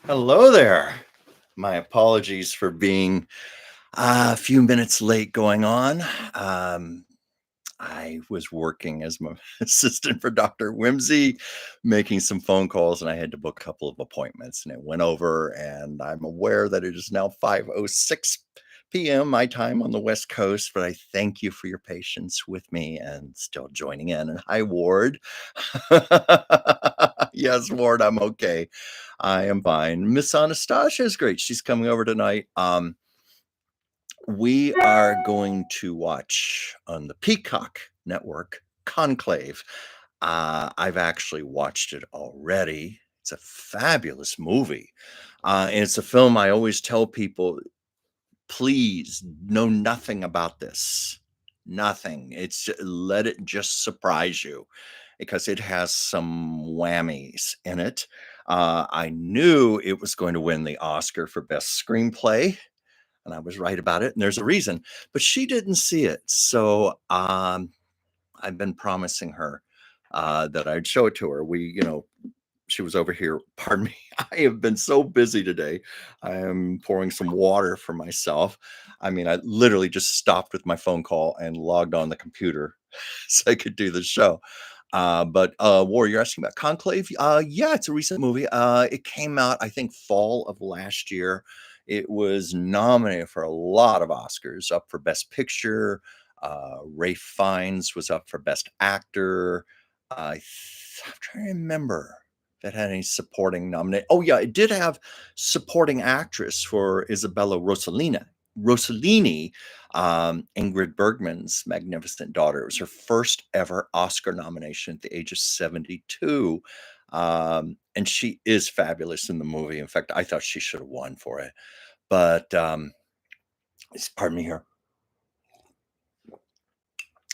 Hello there. My apologies for being a few minutes late going on. Um, I was working as my assistant for Dr. Whimsy, making some phone calls, and I had to book a couple of appointments, and it went over. And I'm aware that it is now 5:06 p.m. my time on the West Coast, but I thank you for your patience with me and still joining in. And hi, Ward. Yes, Ward, I'm okay. I am fine. Miss Anastasia is great. She's coming over tonight. We are going to watch on the Peacock Network Conclave. I've actually watched it already. It's a fabulous movie. And it's a film I always tell people, please know nothing about this. Nothing. Let it just surprise you because it has some whammies in it. I knew it was going to win the Oscar for Best Screenplay, and I was right about it, and there's a reason. But she didn't see it, so I've been promising her that I'd show it to her. She was over here. Pardon me. I have been so busy today. I am pouring some water for myself. I mean, I literally just stopped with my phone call and logged on the computer so I could do the show. But War, you're asking about Conclave? Yeah, it's a recent movie. It came out, I think, fall of last year. It was nominated for a lot of Oscars, up for Best Picture. Ray Fiennes was up for Best Actor. I'm trying to remember if it had any supporting nominate. Oh yeah, it did have supporting actress for Isabella Rossellini, Ingrid Bergman's magnificent daughter. It was her first ever Oscar nomination at the age of 72. And she is fabulous in the movie. In fact, I thought she should have won for it. But pardon me here.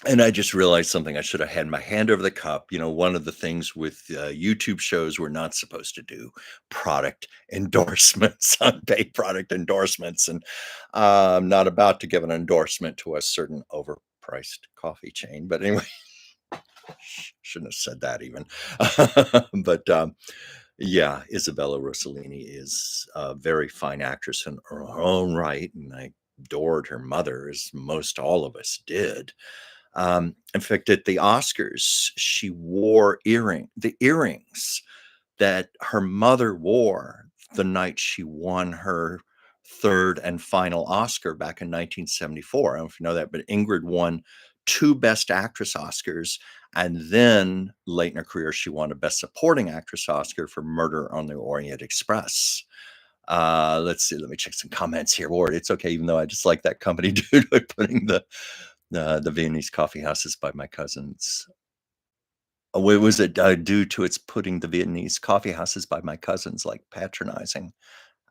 And I just realized something. I should have had my hand over the cup. One of the things with YouTube shows, we're not supposed to do product endorsements, unpaid product endorsements. And I'm not about to give an endorsement to a certain overpriced coffee chain. But anyway, shouldn't have said that even. But yeah, Isabella Rossellini is a very fine actress in her own right. And I adored her mother, as most all of us did. In fact, at the Oscars, she wore the earrings that her mother wore the night she won her third and final Oscar back in 1974. I don't know if you know that, but Ingrid won two Best Actress Oscars. And then late in her career, she won a Best Supporting Actress Oscar for Murder on the Orient Express. Let's see. Let me check some comments here. Ward, it's okay, even though I just like that company due to putting the Viennese coffee houses by my cousins. Oh, was it due to its putting the Viennese coffee houses by my cousins like patronizing?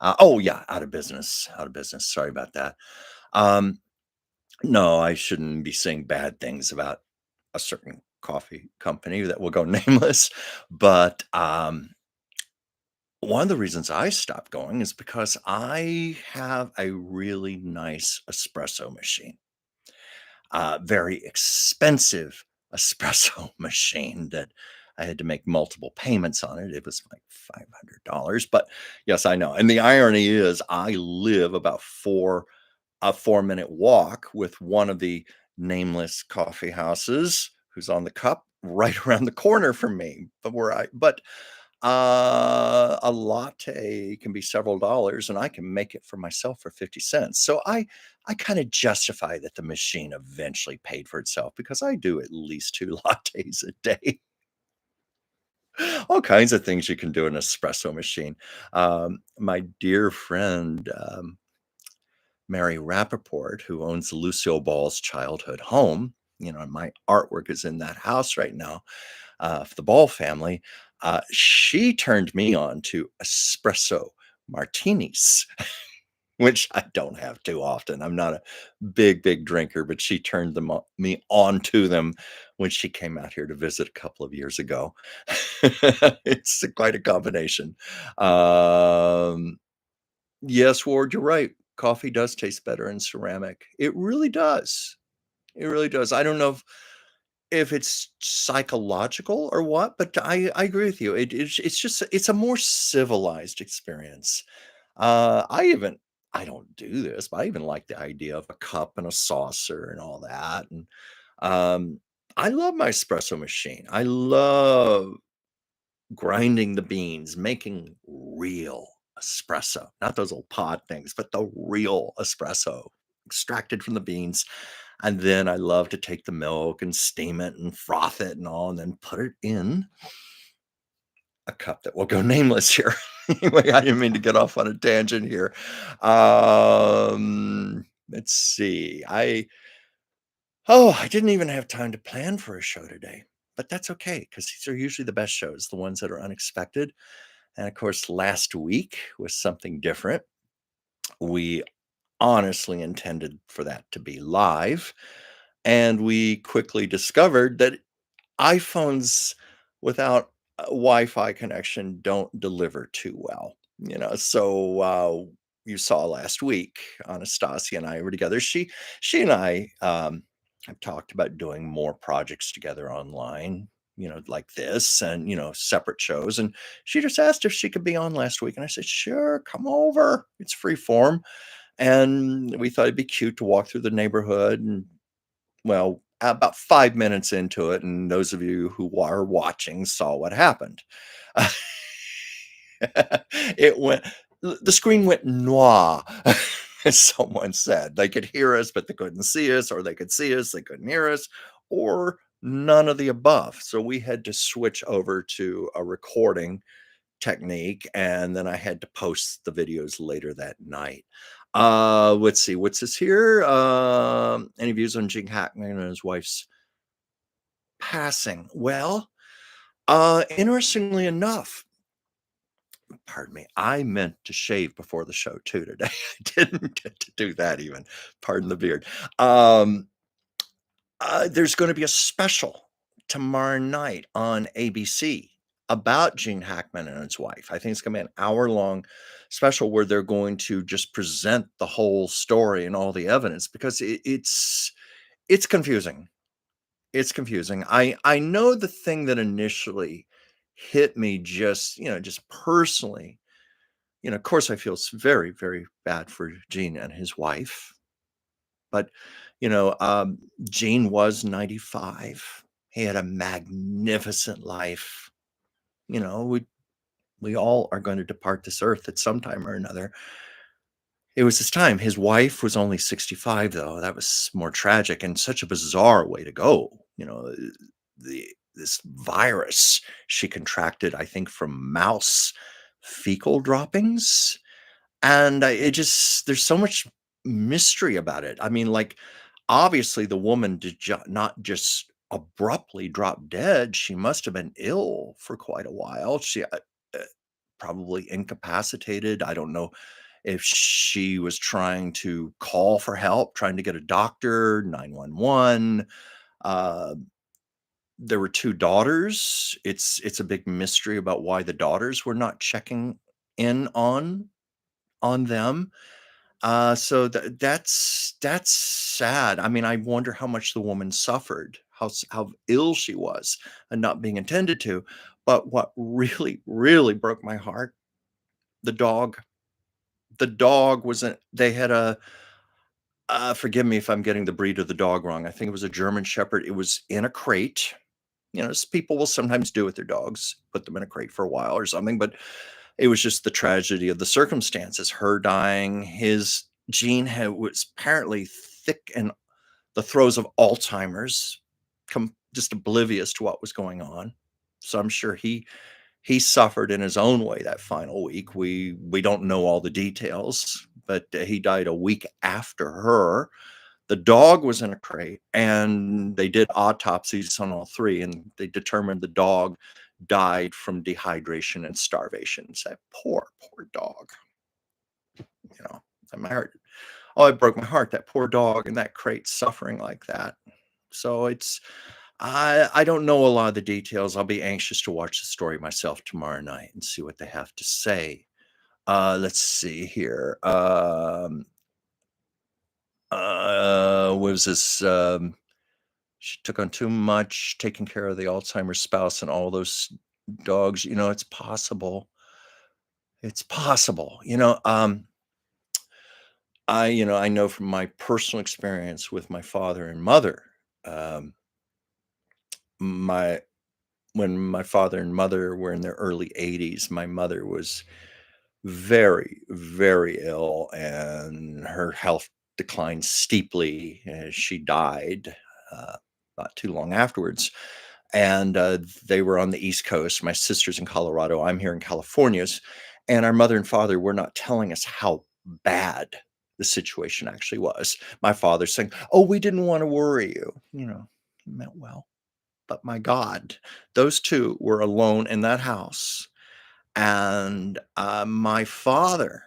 Oh yeah, out of business, out of business. Sorry about that. Um, no, I shouldn't be saying bad things about a certain coffee company that will go nameless. But one of the reasons I stopped going is because I have a really nice espresso machine. Very expensive espresso machine that I had to make multiple payments on it. It was like $500. But yes, I know. And the irony is, I live about a 4-minute walk with one of the nameless coffee houses who's on the cup right around the corner from me. But a latte can be several dollars, and I can make it for myself for 50 cents. So I kind of justify that the machine eventually paid for itself because I do at least 2 lattes a day. All kinds of things you can do in an espresso machine. My dear friend, Mary Rappaport, who owns Lucille Ball's childhood home, and my artwork is in that house right now, for the Ball family. She turned me on to espresso martinis, which I don't have too often. I'm not a big drinker, but she turned me on to them when she came out here to visit a couple of years ago. It's quite a combination. Um, yes, Ward, you're right. Coffee does taste better in ceramic. It really does. It really does. I don't know if if it's psychological or what, but I agree with you. It's just it's a more civilized experience. I even I don't do this, but I even like the idea of a cup and a saucer and all that, and, um, I love my espresso machine. I love grinding the beans, making real espresso, not those little pod things, but the real espresso extracted from the beans. And then I love to take the milk and steam it and froth it and all, and then put it in a cup that will go nameless here. Anyway, I didn't mean to get off on a tangent here. Let's see. I didn't even have time to plan for a show today, but that's okay because these are usually the best shows, the ones that are unexpected. And of course, last week was something different. We honestly intended for that to be live, and we quickly discovered that iPhones without a Wi-Fi connection don't deliver too well, so, you saw last week, Anastasia and I were together. She and I, have talked about doing more projects together online, like this and, separate shows, and she just asked if she could be on last week, and I said, "Sure, come over. It's free form." And we thought it'd be cute to walk through the neighborhood and well, about 5 minutes into it, and those of you who are watching saw what happened. It went the screen went noir, as someone said. They could hear us, but they couldn't see us, or they could see us, they couldn't hear us, or none of the above. So we had to switch over to a recording technique, and then I had to post the videos later that night. Let's see, what's this here? Any views on Gene Hackman and his wife's passing? Well, interestingly enough, pardon me, I meant to shave before the show too today. I didn't get to do that even. Pardon the beard. Um, there's going to be a special tomorrow night on ABC about Gene Hackman and his wife. I think it's going to be an hour-long special where they're going to just present the whole story and all the evidence because it's confusing. It's confusing. I know the thing that initially hit me just personally, of course I feel very, very bad for Gene and his wife. But, Gene was 95. He had a magnificent life. You know, we all are going to depart this earth at some time or another. It was his time. His wife was only 65, though. That was more tragic and such a bizarre way to go. This virus she contracted, I think, from mouse fecal droppings. And it just there's so much mystery about it. I mean, like, obviously, the woman did not just abruptly drop dead. She must have been ill for quite a while. Uh, Probably incapacitated. I don't know if she was trying to call for help, trying to get a doctor, 911. Uh, there were 2 daughters. It's a big mystery about why the daughters were not checking in on them. So that's sad. I mean, I wonder how much the woman suffered, how ill she was and not being attended to. But what really, really broke my heart, the dog. The dog was in they had a forgive me if I'm getting the breed of the dog wrong. I think it was a German Shepherd. It was in a crate. As people will sometimes do with their dogs, put them in a crate for a while or something, but it was just the tragedy of the circumstances, her dying, his gene had was apparently thick in the throes of Alzheimer's, just oblivious to what was going on. So I'm sure he suffered in his own way that final week. We don't know all the details, but he died a week after her. The dog was in a crate, and they did autopsies on all 3, and they determined the dog died from dehydration and starvation. So that poor dog, you know, my heart oh, it broke my heart, that poor dog in that crate suffering like that. So I don't know a lot of the details. I'll be anxious to watch the story myself tomorrow night and see what they have to say. Let's see here. Was this? She took on too much, taking care of the Alzheimer's spouse and all those dogs, it's possible. It's possible. I know from my personal experience with my father and mother, um, my when my father and mother were in their early 80s, my mother was very, very ill, and her health declined steeply as she died, uh, not too long afterwards. And they were on the East Coast. My sister's in Colorado. I'm here in California's, and our mother and father were not telling us how bad the situation actually was. My father saying, "Oh, we didn't want to worry you." He meant well, but my God, those two were alone in that house, and, my father,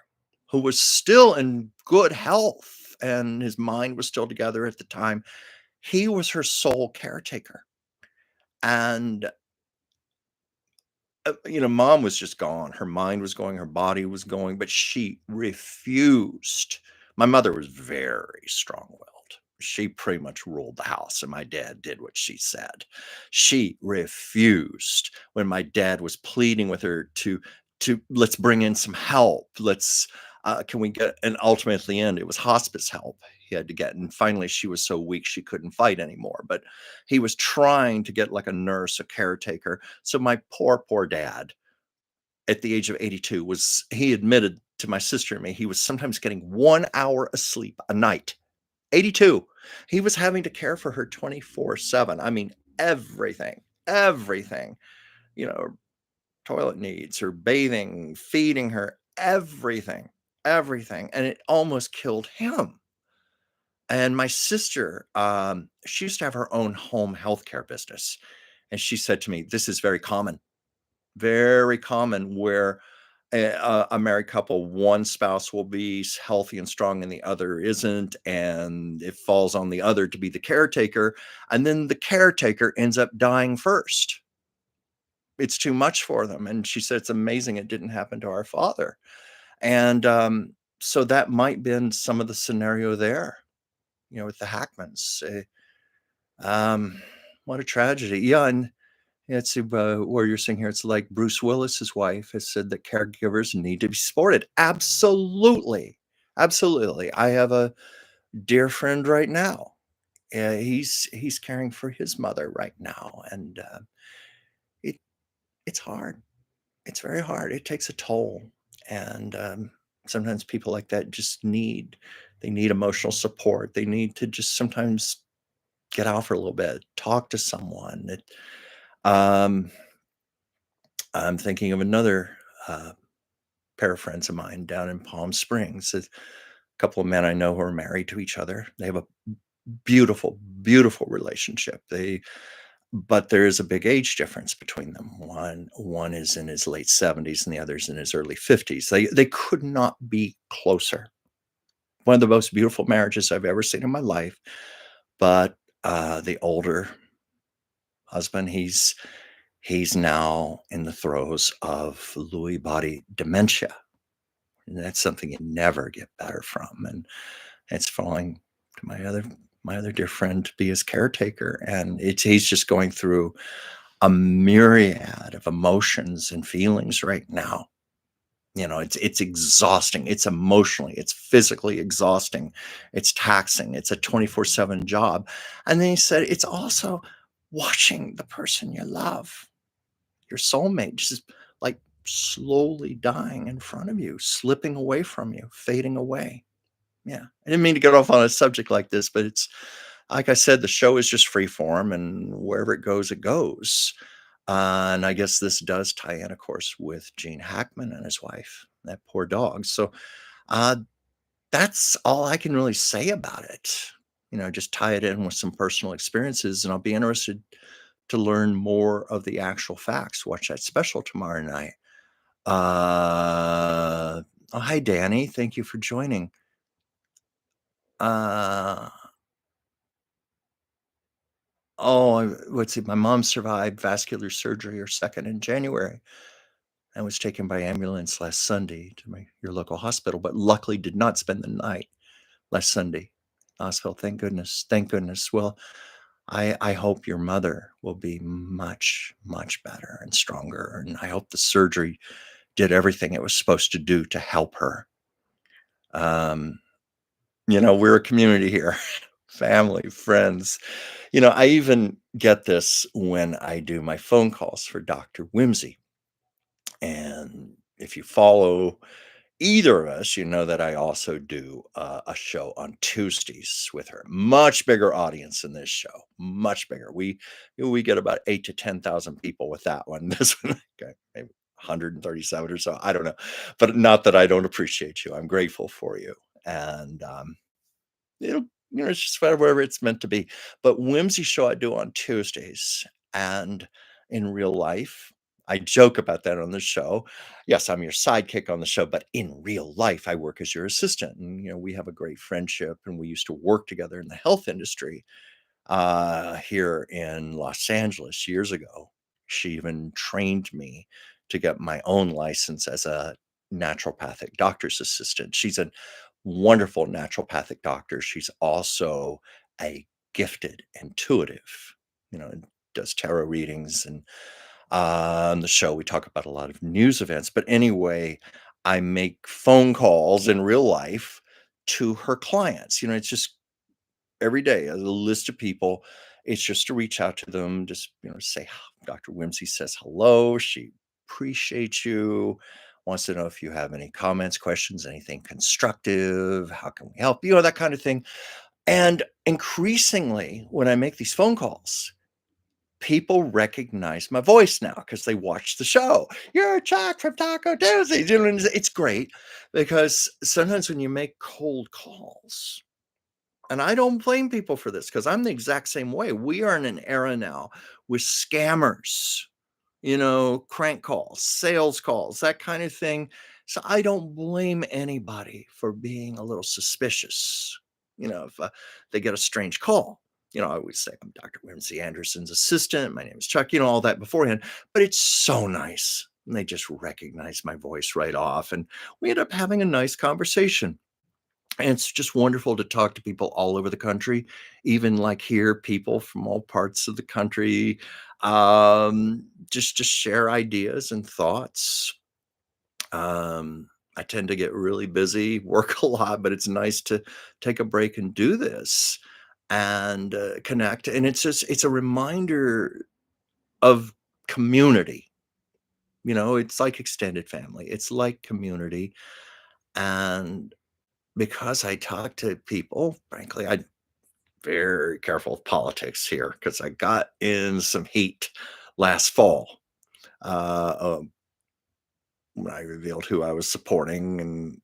who was still in good health and his mind was still together at the time, he was her sole caretaker. And, mom was just gone. Her mind was going, her body was going, but she refused. My mother was very strong-willed. She pretty much ruled the house, and my dad did what she said. She refused when my dad was pleading with her to let's bring in some help. Let's can we get, and ultimately end it was hospice help he had to get. And finally she was so weak she couldn't fight anymore. But he was trying to get like a nurse, a caretaker. So my poor dad at the age of 82 was he admitted to my sister and me he was sometimes getting 1 hour of sleep a night. 82. He was having to care for her 24/7. I mean, everything, you know, toilet needs, her bathing, feeding her, everything. And it almost killed him. And my sister, she used to have her own home healthcare business. And she said to me, this is very common where a married couple, one spouse will be healthy and strong and the other isn't. And it falls on the other to be the caretaker. And then the caretaker ends up dying first. It's too much for them. And she said, it's amazing it didn't happen to our father. And so that might been some of the scenario there, with the Hackmans. Um, what a tragedy. Yeah. And it's where you're saying here, it's like Bruce Willis's wife has said that caregivers need to be supported. Absolutely. Absolutely. I have a dear friend right now. He's caring for his mother right now. And it it's hard. It's very hard. It takes a toll. And sometimes people like that just they need emotional support. They need to just sometimes get out for a little bit, talk to someone. Um, I'm thinking of another uh, pair of friends of mine down in Palm Springs. A couple of men I know who are married to each other. They have a beautiful relationship. But there is a big age difference between them. One is in his late 70s and the other's in his early 50s. They could not be closer. One of the most beautiful marriages I've ever seen in my life. But the older husband, he's now in the throes of Lewy body dementia. And that's something you never get better from. And it's falling to my other dear friend to be his caretaker. And he's just going through a myriad of emotions and feelings right now. It's exhausting. It's emotionally, it's physically exhausting. It's taxing. It's a 24/7 job. And then he said it's also watching the person you love, your soulmate, just like slowly dying in front of you, slipping away from you, fading away. Yeah. I didn't mean to get off on a subject like this, but it's like I said, the show is just free form and wherever it goes, it goes. And I guess this does tie in, of course, with Gene Hackman and his wife, that poor dog. So uh, that's all I can really say about it. Just tie it in with some personal experiences, and I'll be interested to learn more of the actual facts. Watch that special tomorrow night. Oh, hi, Danny. Thank you for joining. Uh, let's see. My mom survived vascular surgery, her second in January. I was taken by ambulance last Sunday to your local hospital, but luckily did not spend the night last Sunday. Hospital, thank goodness, thank goodness. Well, I hope your mother will be much, much better and stronger, and I hope the surgery did everything it was supposed to do to help her. Um, we're a community here, family, friends. I even get this when I do my phone calls for Dr. Whimsy. And if you follow either of us, you know that I also do a show on Tuesdays with her. Much bigger audience than this show, much bigger. We get about 8 to 10,000 people with that one. This one, okay, maybe 137 or so. I don't know, but not that I don't appreciate you. I'm grateful for you, and It'll it's just whatever it's meant to be. But Whimsy show I do on Tuesdays, and in real life, I joke about that on the show. Yes, I'm your sidekick on the show, but in real life, I work as your assistant, and, we have a great friendship, and we used to work together in the health industry here in Los Angeles years ago. She even trained me to get my own license as a naturopathic doctor's assistant. She's a wonderful naturopathic doctor. She's also a gifted intuitive, and does tarot readings. And on the show, we talk about a lot of news events. But anyway, I make phone calls in real life to her clients. It's just every day, a list of people. It's just to reach out to them, just, say, Dr. Whimsy says hello. She appreciates you, wants to know if you have any comments, questions, anything constructive. How can we help? That kind of thing. And increasingly, when I make these phone calls, people recognize my voice now because they watch the show. You're Chuck from Taco Tuesday. It's great because sometimes when you make cold calls, and I don't blame people for this because I'm the exact same way. We are in an era now with scammers, crank calls, sales calls, that kind of thing. So I don't blame anybody for being a little suspicious. If they get a strange call, I always say I'm Dr. Whimsy Anderson's assistant. My name is Chuck, all that beforehand. But it's so nice. And they just recognize my voice right off. And we end up having a nice conversation. And it's just wonderful to talk to people all over the country, even like here, people from all parts of the country, just to share ideas and thoughts. I tend to get really busy, work a lot, but it's nice to take a break and do this and connect. And it's a reminder of community. It's like extended family, it's like community. And because I talk to people, frankly, I'm very careful of politics here because I got in some heat last fall when I revealed who I was supporting,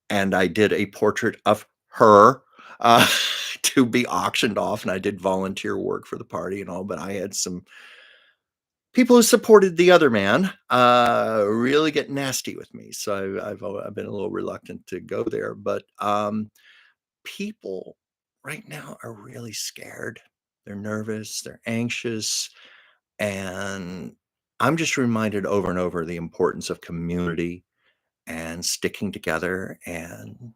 and I did a portrait of her uh, to be auctioned off, and I did volunteer work for the party and all. But I had some people who supported the other man really get nasty with me, so I've been a little reluctant to go there, but. People right now are really scared. They're nervous, they're anxious, and I'm just reminded over and over the importance of community and sticking together and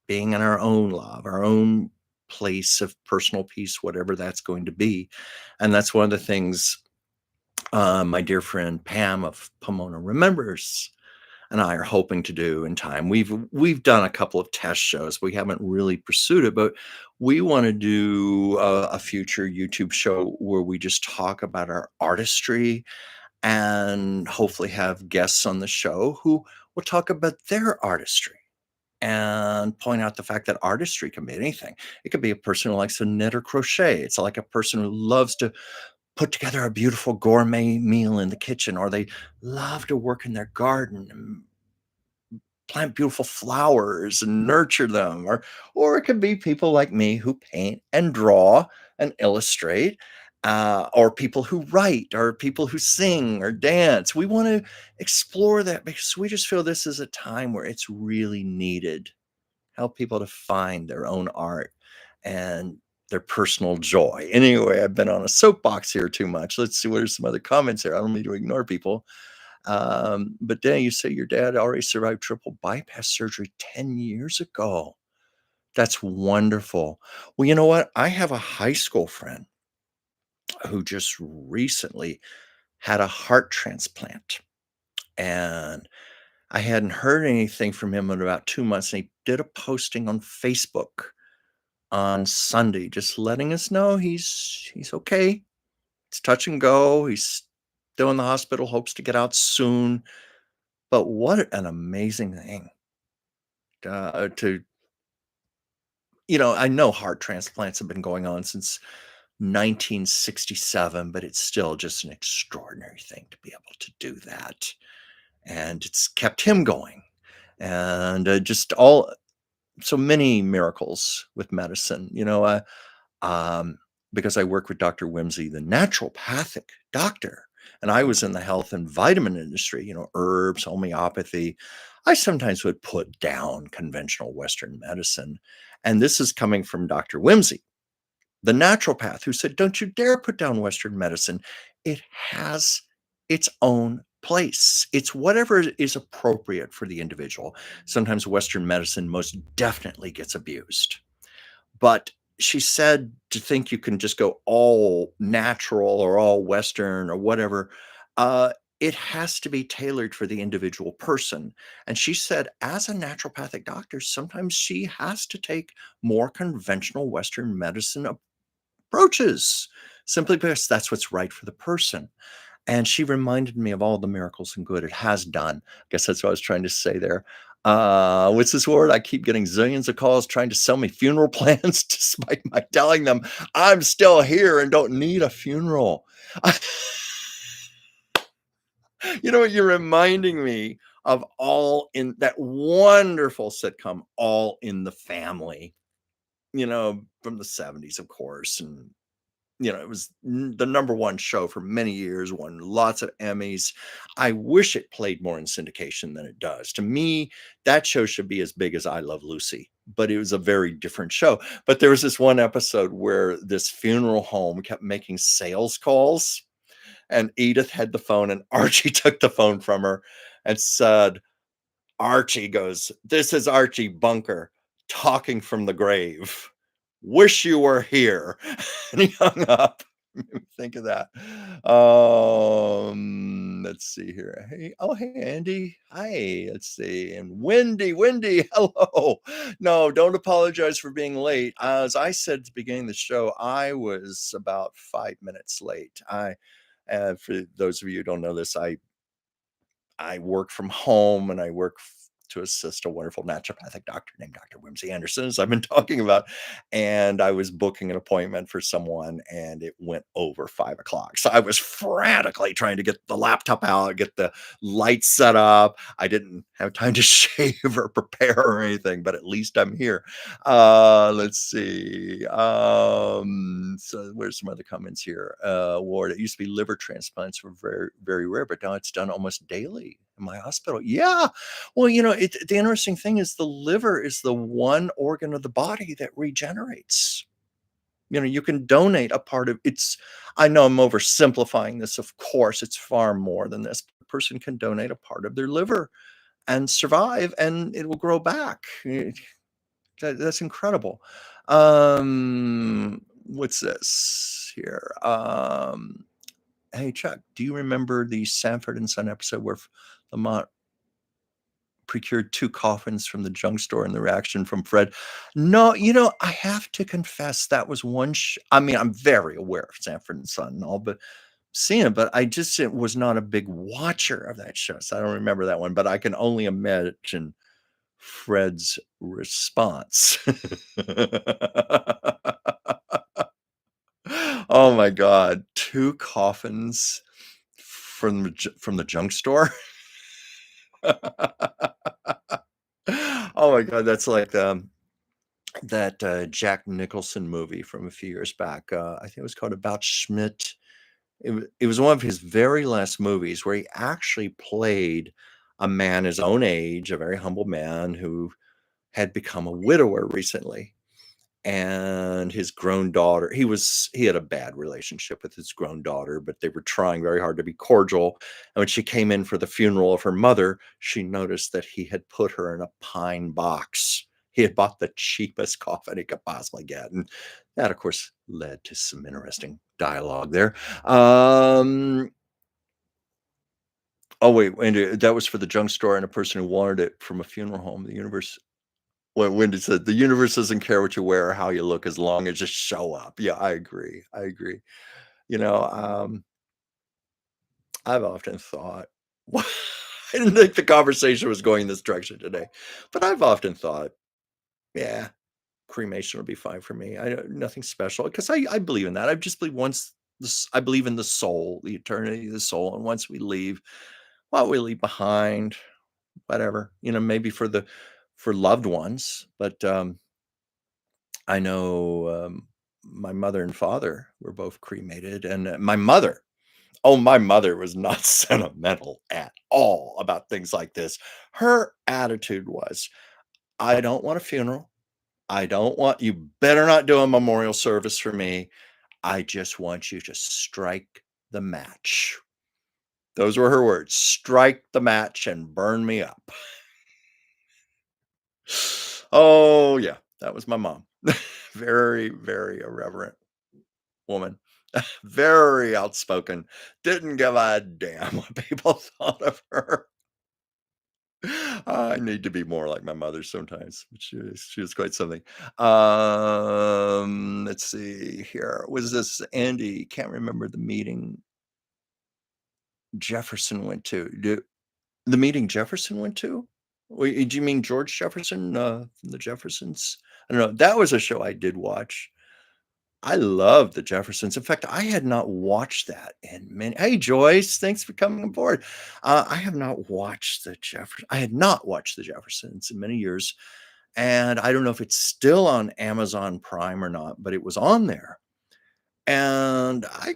being in our own love, our own place of personal peace, whatever that's going to be. And that's one of the things my dear friend Pam of Pomona Remembers and I are hoping to do in time. We've done a couple of test shows. We haven't really pursued it, but we want to do a future YouTube show where we just talk about our artistry and hopefully have guests on the show who will talk about their artistry and point out the fact that artistry can be anything. It could be a person who likes to knit or crochet. It's like a person who loves to put together a beautiful gourmet meal in the kitchen, or they love to work in their garden and plant beautiful flowers and nurture them, or it could be people like me who paint and draw and illustrate, or people who write, or people who sing or dance. We want to explore that because we just feel this is a time where it's really needed. Help people to find their own art and their personal joy. Anyway, I've been on a soapbox here too much. Let's see what are some other comments here. I don't mean to ignore people. But Dan, you say your dad already survived triple bypass surgery 10 years ago. That's wonderful. Well, you know what? I have a high school friend who just recently had a heart transplant, and I hadn't heard anything from him in about 2 months, and he did a posting on Facebook on Sunday just letting us know he's okay. It's touch and go. He's still in the hospital, hopes to get out soon. But what an amazing thing, to I know heart transplants have been going on since 1967, but it's still just an extraordinary thing to be able to do that, and it's kept him going, and, just all so many miracles with medicine, um, because I work with Dr. Whimsy, the naturopathic doctor, and I was in the health and vitamin industry, herbs, homeopathy. I sometimes would put down conventional Western medicine. And this is coming from Dr. Whimsy, the naturopath, who said, "Don't you dare put down Western medicine. It has its own place. It's whatever is appropriate for the individual." Sometimes Western medicine most definitely gets abused. But she said to think you can just go all natural or all Western or whatever, uh, it has to be tailored for the individual person. And she said, as a naturopathic doctor, sometimes she has to take more conventional Western medicine approaches simply because that's what's right for the person. And she reminded me of all the miracles and good it has done. I guess that's what I was trying to say there. What's this word? I keep getting zillions of calls trying to sell me funeral plans despite my telling them I'm still here and don't need a funeral. You know what? You're reminding me of All in that wonderful sitcom, All in the Family, from the 70s, of course. And it was the number one show for many years, won lots of Emmys. I wish it played more in syndication than it does. To me, that show should be as big as I Love Lucy, but it was a very different show. But there was this one episode where this funeral home kept making sales calls, and Edith had the phone, and Archie took the phone from her and said, Archie goes, "This is Archie Bunker talking from the grave. Wish you were here." And he hung up. Made me think of that. Let's see here. Hey, oh, hey, Andy. Hi. Let's see. And Wendy, hello. No, don't apologize for being late. As I said at the beginning of the show, I was about 5 minutes late. For those of you who don't know this, I work from home, and I work to assist a wonderful naturopathic doctor named Dr. Whimsy Anderson, as I've been talking about. And I was booking an appointment for someone, and it went over 5 o'clock. So I was frantically trying to get the laptop out, get the lights set up. I didn't have time to shave or prepare or anything, but at least I'm here. Let's see. So where's some other comments here? Ward, it used to be liver transplants were very, very rare, but now it's done almost daily in my hospital. Yeah. Well, the interesting thing is the liver is the one organ of the body that regenerates. You can donate a part of it's. I know I'm oversimplifying this. Of course, it's far more than this. A person can donate a part of their liver and survive, and it will grow back. That's incredible. What's this here? Hey Chuck, do you remember the Sanford and Son episode where Lamont procured two coffins from the junk store and the reaction from Fred? No, I have to confess that was one. I mean, I'm very aware of Sanford and Son and all, but seeing it, but I just was not a big watcher of that show, so I don't remember that one. But I can only imagine Fred's response. Oh my god, 2 coffins from the junk store? Oh my god, that's like, that, Jack Nicholson movie from a few years back, I think it was called About Schmidt. It was one of his very last movies where he actually played a man his own age, a very humble man who had become a widower recently. And his grown daughter, he had a bad relationship with his grown daughter, but they were trying very hard to be cordial. And when she came in for the funeral of her mother, she noticed that he had put her in a pine box He had bought the cheapest coffin he could possibly get, and that, of course, led to some interesting dialogue there. Um, oh, wait, and, that was for the junk store and a person who wanted it from a funeral home. The universe when Wendy said, "The universe doesn't care what you wear or how you look as long as you show up." Yeah, I agree, I agree. You know, I've often thought I didn't think the conversation was going this direction today, but I've often thought, "Yeah, cremation would be fine for me. I don't nothing special because I believe in that. I just believe once this I believe in the soul, the eternity of the soul, and once we leave, what we leave behind, whatever, maybe for loved ones, but, I know, my mother and father were both cremated, and, my mother was not sentimental at all about things like this. Her attitude was, "I don't want a funeral. I don't want you better not do a memorial service for me. I just want you to strike the match." Those were her words, "Strike the match and burn me up." Oh, yeah, that was my mom. Very, very irreverent woman. Very outspoken. Didn't give a damn what people thought of her. I need to be more like my mother sometimes. She was quite something. Let's see here. Was this Andy? Can't remember the meeting Jefferson went to. The meeting Jefferson went to? Wait, do you mean George Jefferson from the Jeffersons? I don't know. That was a show I did watch. I love the Jeffersons. In fact, I had not watched that in many. Hey, Joyce, thanks for coming aboard. I had not watched the Jeffersons in many years, and I don't know if it's still on Amazon Prime or not, but it was on there, and I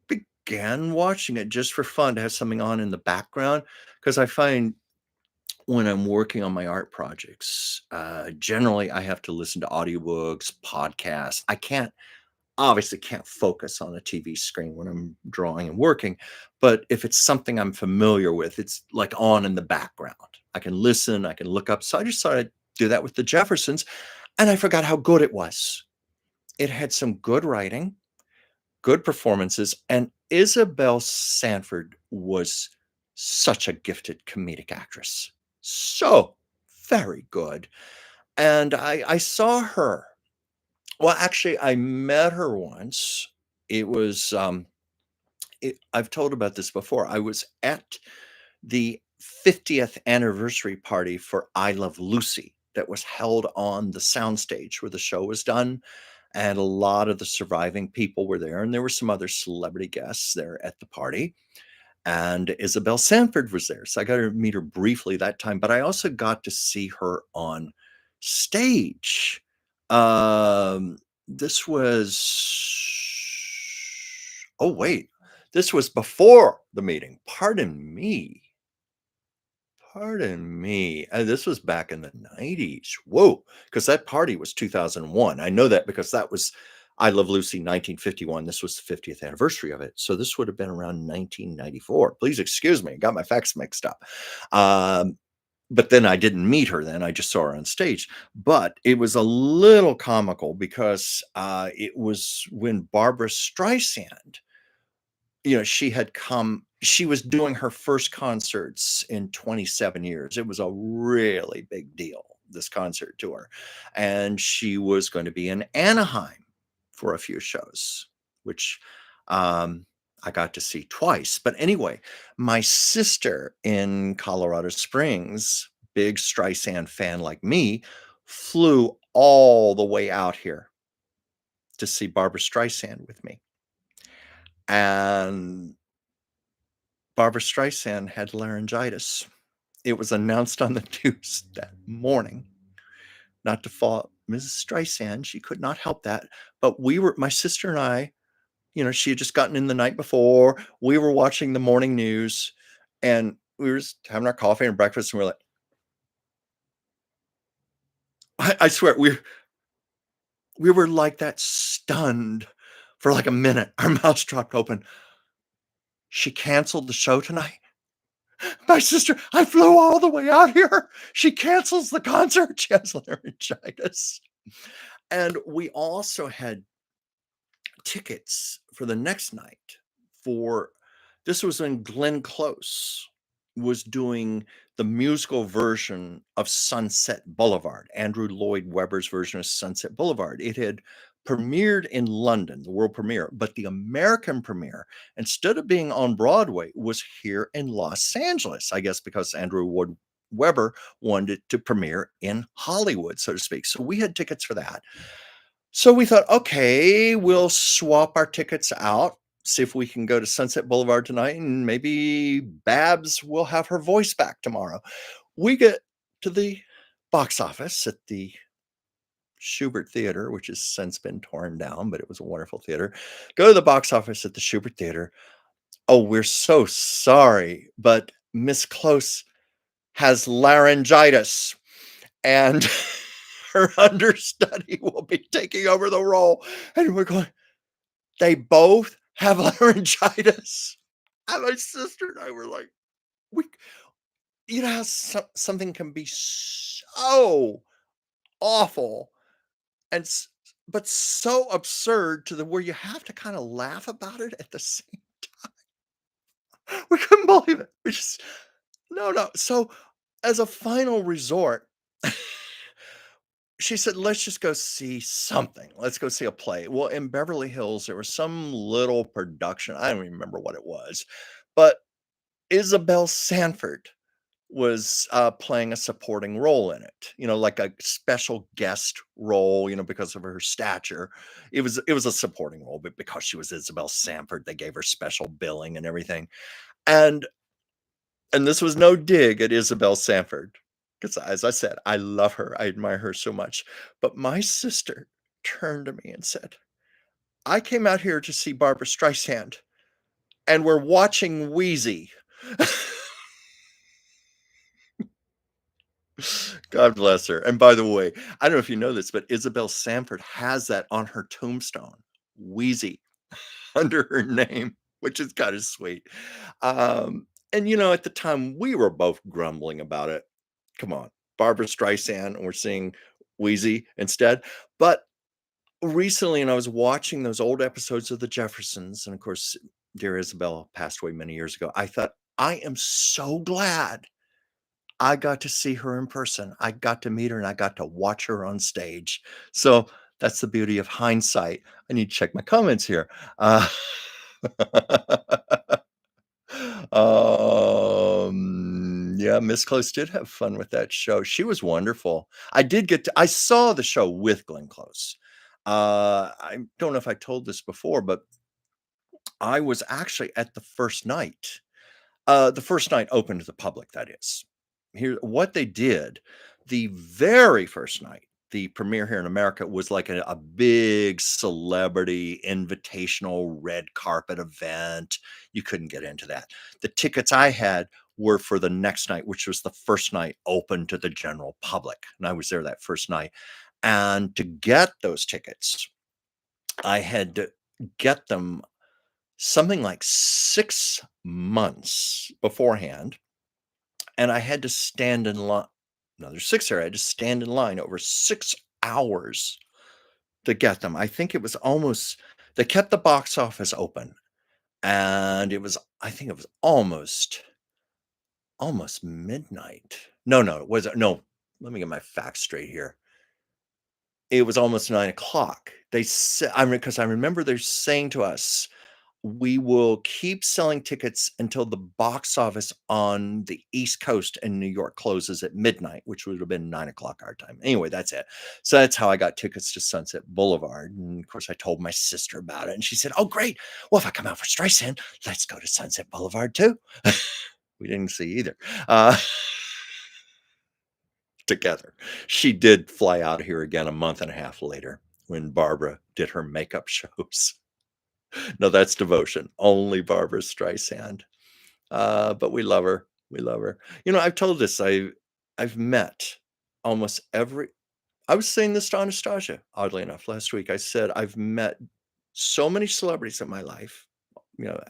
began watching it just for fun to have something on in the background because I find when I'm working on my art projects, generally I have to listen to audiobooks, podcasts. I can't obviously can't focus on a TV screen when I'm drawing and working, but if it's something I'm familiar with, it's like on in the background. I can listen, I can look up. So I just thought I'd do that with the Jeffersons, and I forgot how good it was. It had some good writing, good performances, and Isabel Sanford was such a gifted comedic actress. So very good. And I saw her. Well, actually, I met her once. It was, I've told about this before. I was at the 50th anniversary party for I Love Lucy that was held on the soundstage where the show was done. And a lot of the surviving people were there, and there were some other celebrity guests there at the party. And Isabel Sanford was there. So I got to meet her briefly that time, but I also got to see her on stage. This was, oh, wait, this was before the meeting. Pardon me. Pardon me. This was back in the 90s. Whoa, because that party was 2001. I know that because that was I Love Lucy 1951. This was the 50th anniversary of it. So this would have been around 1994. Please excuse me. Got my facts mixed up. Um, but then I didn't meet her then. I just saw her on stage. But it was a little comical because it was when Barbara Streisand she was doing her first concerts in 27 years. It was a really big deal, this concert tour. And she was going to be in Anaheim for a few shows, which I got to see twice. But anyway, my sister in Colorado Springs, big Streisand fan like me, flew all the way out here to see Barbara Streisand with me. And Barbara Streisand had laryngitis. It was announced on the news that morning. Not to fault Mrs. Streisand, she could not help that. But my sister and I, she had just gotten in the night before. We were watching the morning news and we were just having our coffee and breakfast. And we're like, I swear, we were like that, stunned for like a minute. Our mouths dropped open. She canceled the show tonight. My sister, I flew all the way out here. She cancels the concert. She has laryngitis. And we also had tickets for the next night for this was when Glenn Close was doing the musical version of Sunset Boulevard, Andrew Lloyd Webber's version of Sunset Boulevard. It had premiered in London, the world premiere, but the American premiere, instead of being on Broadway, was here in Los Angeles, I guess because Andrew Lloyd Webber wanted it to premiere in Hollywood, so to speak. So we had tickets for that. So we thought, okay, we'll swap our tickets out, see if we can go to Sunset Boulevard tonight, and maybe Babs will have her voice back tomorrow. We get to the box office at the Schubert Theater, which has since been torn down, but it was a wonderful theater. Go to the box office at the Schubert Theater. Oh, we're so sorry, but Miss Close has laryngitis and her understudy will be taking over the role. And we're going, they both have laryngitis. And my sister and I were like, we, you know how something can be so awful and but so absurd to the where you have to kind of laugh about it at the same. We couldn't believe it. We just no. So as a final resort, she said, "Let's just go see something. Let's go see a play." Well, in Beverly Hills, there was some little production. I don't even remember what it was, but Isabel Sanford was playing a supporting role in it. Like a special guest role. Because of her stature, it was a supporting role, but because she was Isabel Sanford, they gave her special billing and everything. And and this was no dig at Isabel Sanford, because as I said, I love her, I admire her so much, but my sister turned to me and said, "I came out here to see Barbara Streisand, and we're watching Wheezy." God bless her, and by the way, I don't know if you know this, but Isabel Sanford has that on her tombstone, Wheezy, under her name, which is kinda sweet. And, at the time, we were both grumbling about it. Come on, Barbara Streisand, and we're seeing Wheezy instead. But recently, and I was watching those old episodes of The Jeffersons, and of course, dear Isabel passed away many years ago. I thought, I am so glad I got to see her in person. I got to meet her and I got to watch her on stage. So that's the beauty of hindsight. I need to check my comments here. Yeah, Miss Close did have fun with that show. She was wonderful. I saw the show with Glenn Close. I don't know if I told this before, but I was actually at the first night open to the public, that is. Here, what they did the very first night, the premiere here in America was like a big celebrity invitational red carpet event. You couldn't get into that. The tickets I had were for the next night, which was the first night open to the general public. And I was there that first night. And to get those tickets, I had to get them something like 6 months beforehand, and I had to stand in line. No, there's 6 there. I had to stand in line over 6 hours to get them. I think it was almost they kept the box office open, and I think it was almost midnight. No, it wasn't. No, let me get my facts straight here. It was almost 9 o'clock. They said, I mean, because I remember they're saying to us, we will keep selling tickets until the box office on the East Coast in New York closes at midnight, which would have been 9 o'clock our time. Anyway, that's it. So that's how I got tickets to Sunset Boulevard. And of course, I told my sister about it, and she said, "Oh, great. Well, if I come out for Streisand, let's go to Sunset Boulevard too." We didn't see either. Uh, together. She did fly out here again a month and a half later when Barbara did her makeup shows. No, that's devotion. Only Barbara Streisand. But we love her. We love her. I've told this. I've met almost every. I was saying this to Anastasia, oddly enough, last week. I said I've met so many celebrities in my life.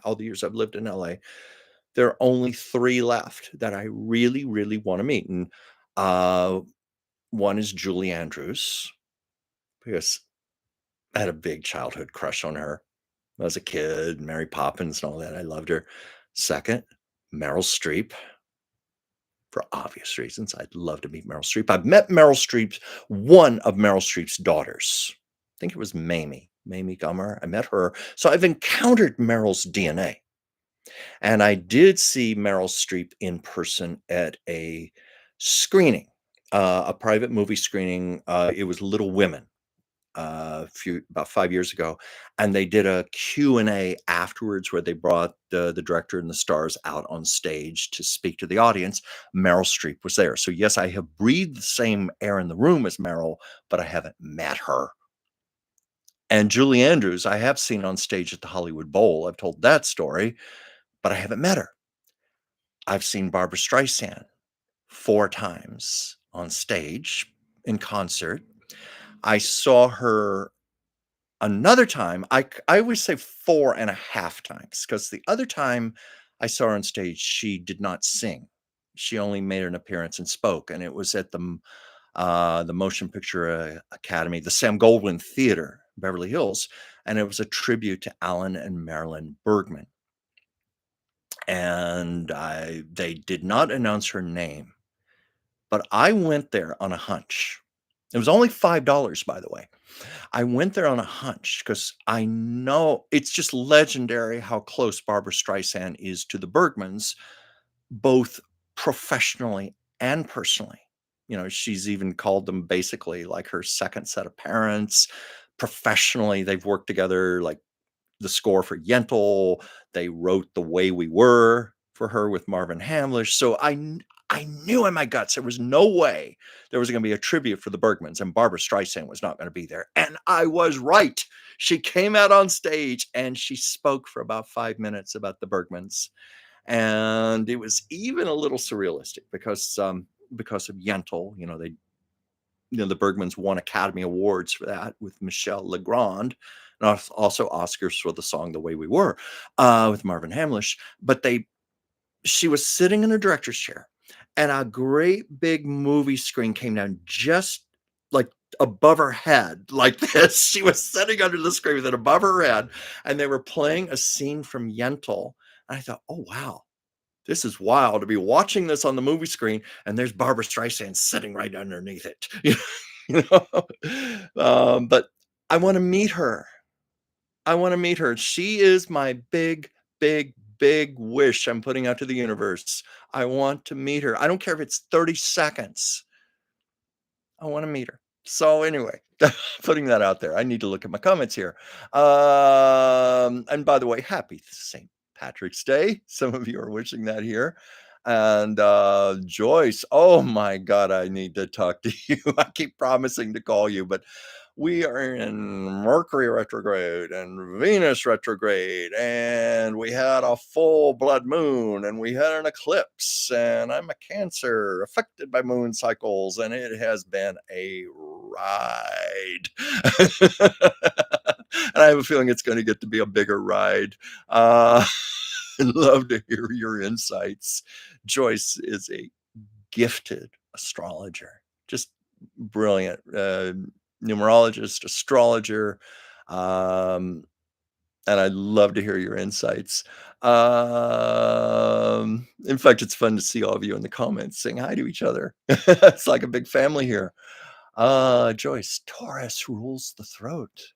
All the years I've lived in LA. There are only 3 left that I really, really wanna meet, and, uh, one is Julie Andrews, because I had a big childhood crush on her. As a kid, Mary Poppins and all that, I loved her. Second, Meryl Streep, for obvious reasons. I'd love to meet Meryl Streep. I've met one of Meryl Streep's daughters. I think it was Mamie Gummer. I met her. So I've encountered Meryl's DNA. And I did see Meryl Streep in person at a screening, a private movie screening. It was Little Women, a few about 5 years ago, and they did a Q&A afterwards where they brought the director and the stars out on stage to speak to the audience. Meryl Streep was there. So, yes, I have breathed the same air in the room as Meryl, but I haven't met her. And Julie Andrews, I have seen on stage at the Hollywood Bowl. I've told that story, but I haven't met her. I've seen Barbara Streisand 4 times on stage in concert. I saw her another time. I always say 4.5 times, because the other time I saw her on stage, she did not sing. She only made an appearance and spoke, and it was at the Motion Picture, Academy, the Sam Goldwyn Theater, Beverly Hills, and it was a tribute to Alan and Marilyn Bergman, and I they did not announce her name, but I went there on a hunch. It was only $5, by the way. I went there on a hunch because I know it's just legendary how close Barbara Streisand is to the Bergmans, both professionally and personally. She's even called them basically like her second set of parents. Professionally, they've worked together, like the score for Yentl. They wrote The Way We Were for her with Marvin Hamlish. So I knew in my guts there was no way there was going to be a tribute for the Bergmans, and Barbara Streisand was not going to be there. And I was right. She came out on stage and she spoke for about 5 minutes about the Bergmans, and it was even a little surrealistic because of Yentl. The Bergmans won Academy Awards for that with Michel Legrand, and also Oscars for the song "The Way We Were" with Marvin Hamlish. But she was sitting in a director's chair, and a great big movie screen came down just like above her head, like this. She was sitting under the screen with it above her head, and they were playing a scene from Yentl. And I thought, oh wow, this is wild to be watching this on the movie screen, and there's Barbara Streisand sitting right underneath it. You but I want to meet her. I want to meet her. She is my big, big, big wish I'm putting out to the universe. I want to meet her. I don't care if it's 30 seconds. I want to meet her. So anyway, putting that out there. I need to look at my comments here. And by the way, happy St. Patrick's Day. Some of you are wishing that here. And Joyce, oh my God, I need to talk to you. I keep promising to call you, but we are in Mercury retrograde and Venus retrograde, and we had a full blood moon, and we had an eclipse, and I'm a Cancer affected by moon cycles, and it has been a ride. And I have a feeling it's going to get to be a bigger ride. I'd love to hear your insights. Joyce is a gifted astrologer, just brilliant. Numerologist, astrologer, um, and I'd love to hear your insights. In fact, it's fun to see all of you in the comments saying hi to each other. It's like a big family here. Joyce, Taurus rules the throat.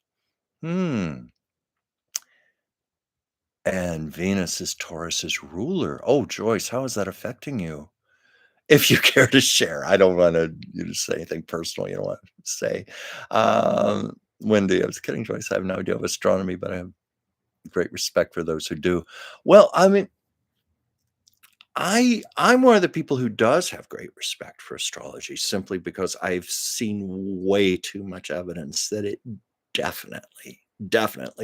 And Venus is Taurus's ruler. Oh, Joyce, how is that affecting you? If you care to share. I don't want you to say anything personal you don't want to say. Wendy, I was kidding, Joyce. I have no idea of astronomy, but I have great respect for those who do. Well, I mean, I'm one of the people who does have great respect for astrology, simply because I've seen way too much evidence that it definitely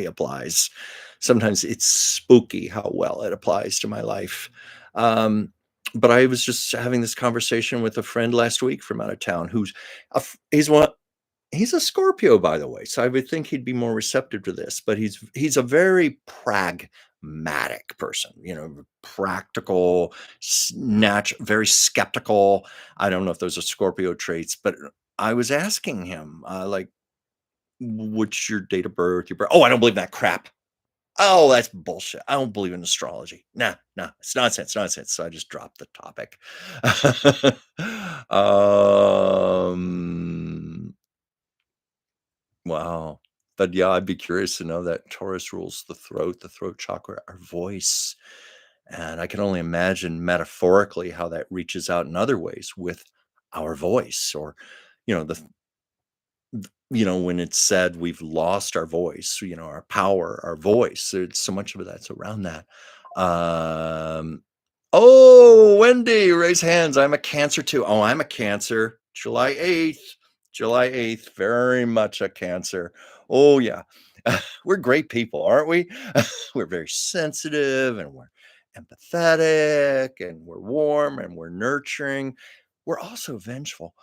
applies. Sometimes it's spooky how well it applies to my life. But I was just having this conversation with a friend last week from out of town he's one. He's a Scorpio, by the way, so I would think he'd be more receptive to this, but he's a very pragmatic person, practical, very skeptical. I don't know if those are Scorpio traits, but I was asking him, like, "What's your date of birth? Your birth?" "Oh, I don't believe in that crap." "Oh, that's bullshit. I don't believe in astrology. Nah, nah, it's nonsense, nonsense." So I just dropped the topic. Um Wow. But yeah, I'd be curious to know that Taurus rules the throat chakra, our voice. And I can only imagine metaphorically how that reaches out in other ways with our voice or, you know, the when it's said we've lost our voice, our power, our voice. There's so much of it that's around that. Um, oh, Wendy, raise hands. I'm a Cancer too. Oh, I'm a Cancer. July 8th. July 8th. Very much a Cancer. Oh, yeah. We're great people, aren't we? We're very sensitive and we're empathetic and we're warm and we're nurturing. We're also vengeful.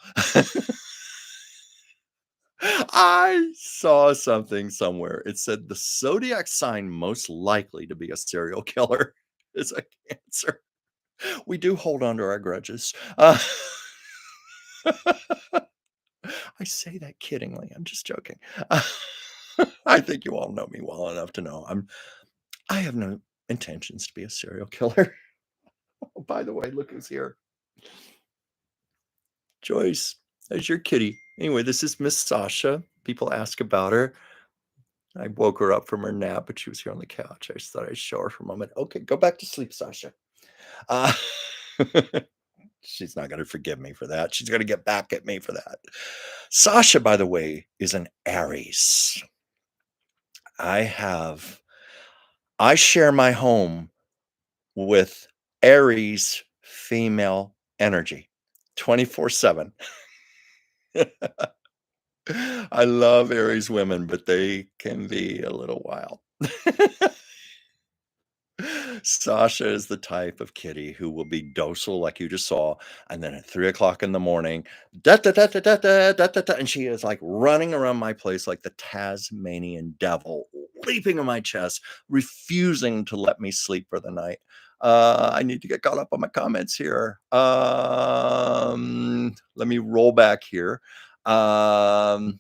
I saw something somewhere. It said the zodiac sign most likely to be a serial killer is a Cancer. We do hold on to our grudges. I say that kiddingly. I'm just joking. I think you all know me well enough to know I have no intentions to be a serial killer. Oh, by the way, look who's here. Joyce, there's your kitty. Anyway, this is Miss Sasha. People ask about her. I woke her up from her nap, but she was here on the couch. I just thought I'd show her for a moment. Okay, go back to sleep, Sasha. Uh, she's not going to forgive me for that. She's going to get back at me for that. Sasha, by the way, is an Aries. I have, I share my home with Aries female energy 24/7. I love Aries women, but they can be a little wild. Sasha is the type of kitty who will be docile, like you just saw, and then at 3 o'clock in the morning, da da da da da da da da da, and she is like running around my place like the Tasmanian devil, leaping in my chest, refusing to let me sleep for the night. I need to get caught up on my comments here. Let me roll back here. Um,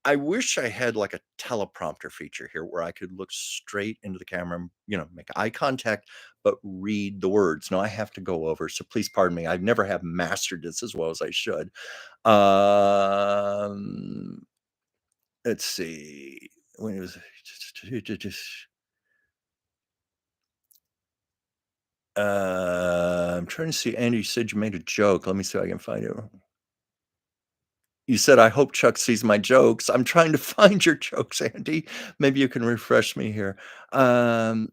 I wish I had like a teleprompter feature here where I could look straight into the camera and, make eye contact, but read the words. No, I have to go over. So please pardon me. I've never have mastered this as well as I should. Um, let's see. When it was, I'm trying to see. Andy, you said you made a joke. Let me see if I can find it. You said, "I hope Chuck sees my jokes." I'm trying to find your jokes, Andy. Maybe you can refresh me here. Um,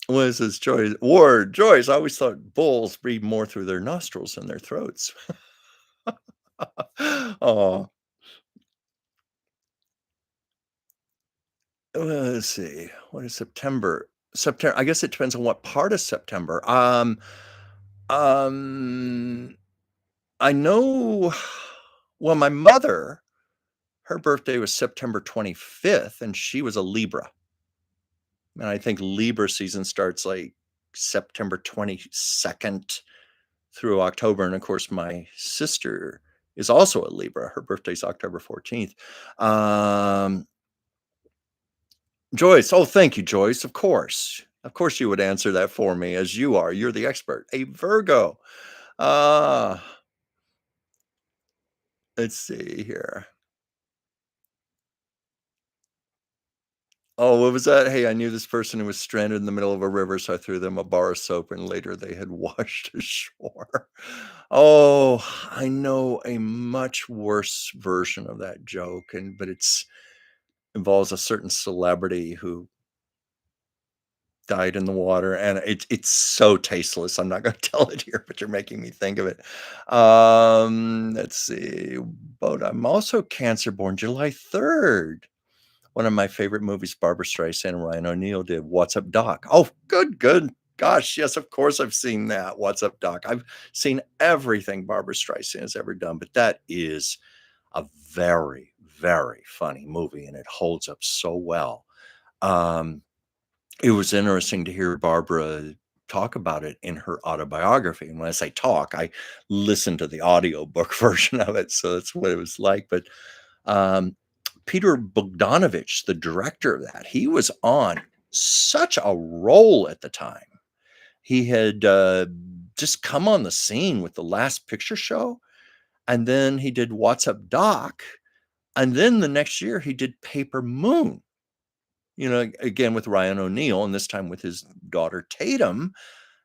what is this, Joyce? Ward, Joyce, I always thought bulls breathe more through their nostrils than their throats. Oh, let's see. What is September? September. I guess it depends on what part of September. Um, I know. Well, my mother, her birthday was September 25th, and she was a Libra. And I think Libra season starts like September 22nd through October. And of course, my sister is also a Libra. Her birthday's October 14th. Um, Joyce. Oh, thank you, Joyce. Of course. Of course, you would answer that for me as you are. You're the expert. A Virgo. Uh, let's see here. Oh, what was that? Hey, I knew this person who was stranded in the middle of a river, so I threw them a bar of soap, and later they had washed ashore. Oh, I know a much worse version of that joke, but it's involves a certain celebrity who died in the water, and it's so tasteless. I'm not going to tell it here, but you're making me think of it. Let's see. But I'm also Cancer born July 3rd. One of my favorite movies, Barbara Streisand and Ryan O'Neal did, What's Up, Doc? Oh, good, good, Gosh, yes, of course I've seen that. What's Up, Doc? I've seen everything Barbara Streisand has ever done, but that is a very, very funny movie, and it holds up so well. Um, it was interesting to hear Barbara talk about it in her autobiography, and when I say talk, I listened to the audiobook version of it, so that's what it was like, but, um, Peter Bogdanovich, the director of that, he was on such a roll at the time. He had, just come on the scene with The Last Picture Show, and then he did What's Up, Doc? And then the next year, he did Paper Moon, again with Ryan O'Neal, and this time with his daughter Tatum.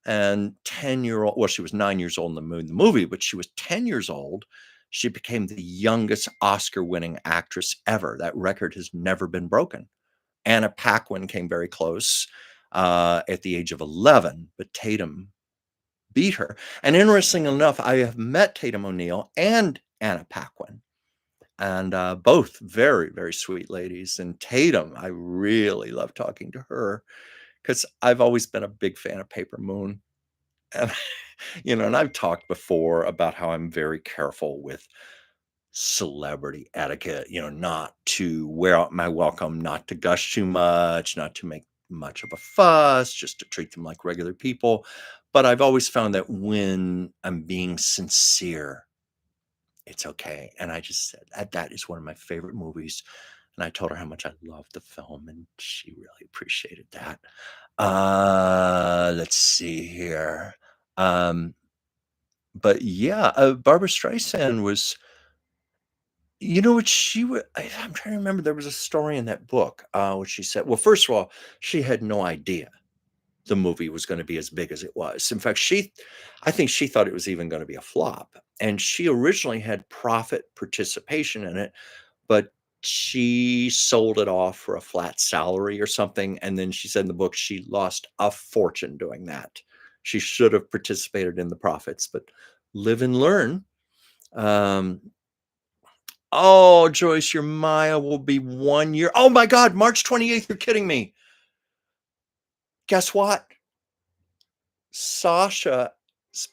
And 10-year-old, well, she was 9 years old in the movie, but she was 10 years old. She became the youngest Oscar winning actress ever. That record has never been broken. Anna Paquin came very close at the age of 11, but Tatum beat her. And interesting enough, I have met Tatum O'Neal and Anna Paquin, and both very, very sweet ladies. And Tatum, I really love talking to her because I've always been a big fan of Paper Moon. And, and I've talked before about how I'm very careful with celebrity etiquette, not to wear out my welcome, not to gush too much, not to make much of a fuss, just to treat them like regular people. But I've always found that when I'm being sincere, it's okay. And I just said that is one of my favorite movies. And I told her how much I loved the film, and she really appreciated that. Let's see here. Um, but yeah, Barbara Streisand was, what I'm trying to remember. There was a story in that book, which she said, well, first of all, she had no idea the movie was going to be as big as it was. In fact, I think she thought it was even going to be a flop. And she originally had profit participation in it, but she sold it off for a flat salary or something. And then she said in the book she lost a fortune doing that. She should have participated in the profits, but live and learn. Oh, Joyce, your Maya will be 1 year. Oh my God, March 28th. You're kidding me. Guess what? Sasha's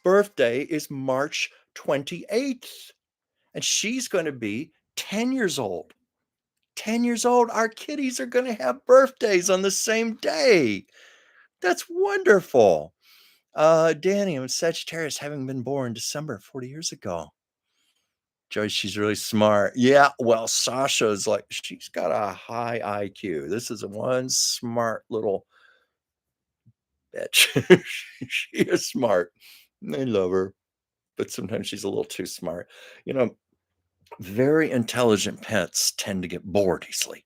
birthday is March 28th, and she's going to be 10 years old. 10 years old. Our kitties are going to have birthdays on the same day. That's wonderful. Danny, I'm a Sagittarius, having been born December 40 years ago. Joyce, she's really smart. Yeah, well, Sasha's like, she's got a high IQ. This is one smart little bitch. She is smart. I love her, but sometimes she's a little too smart. You know, very intelligent pets tend to get bored easily.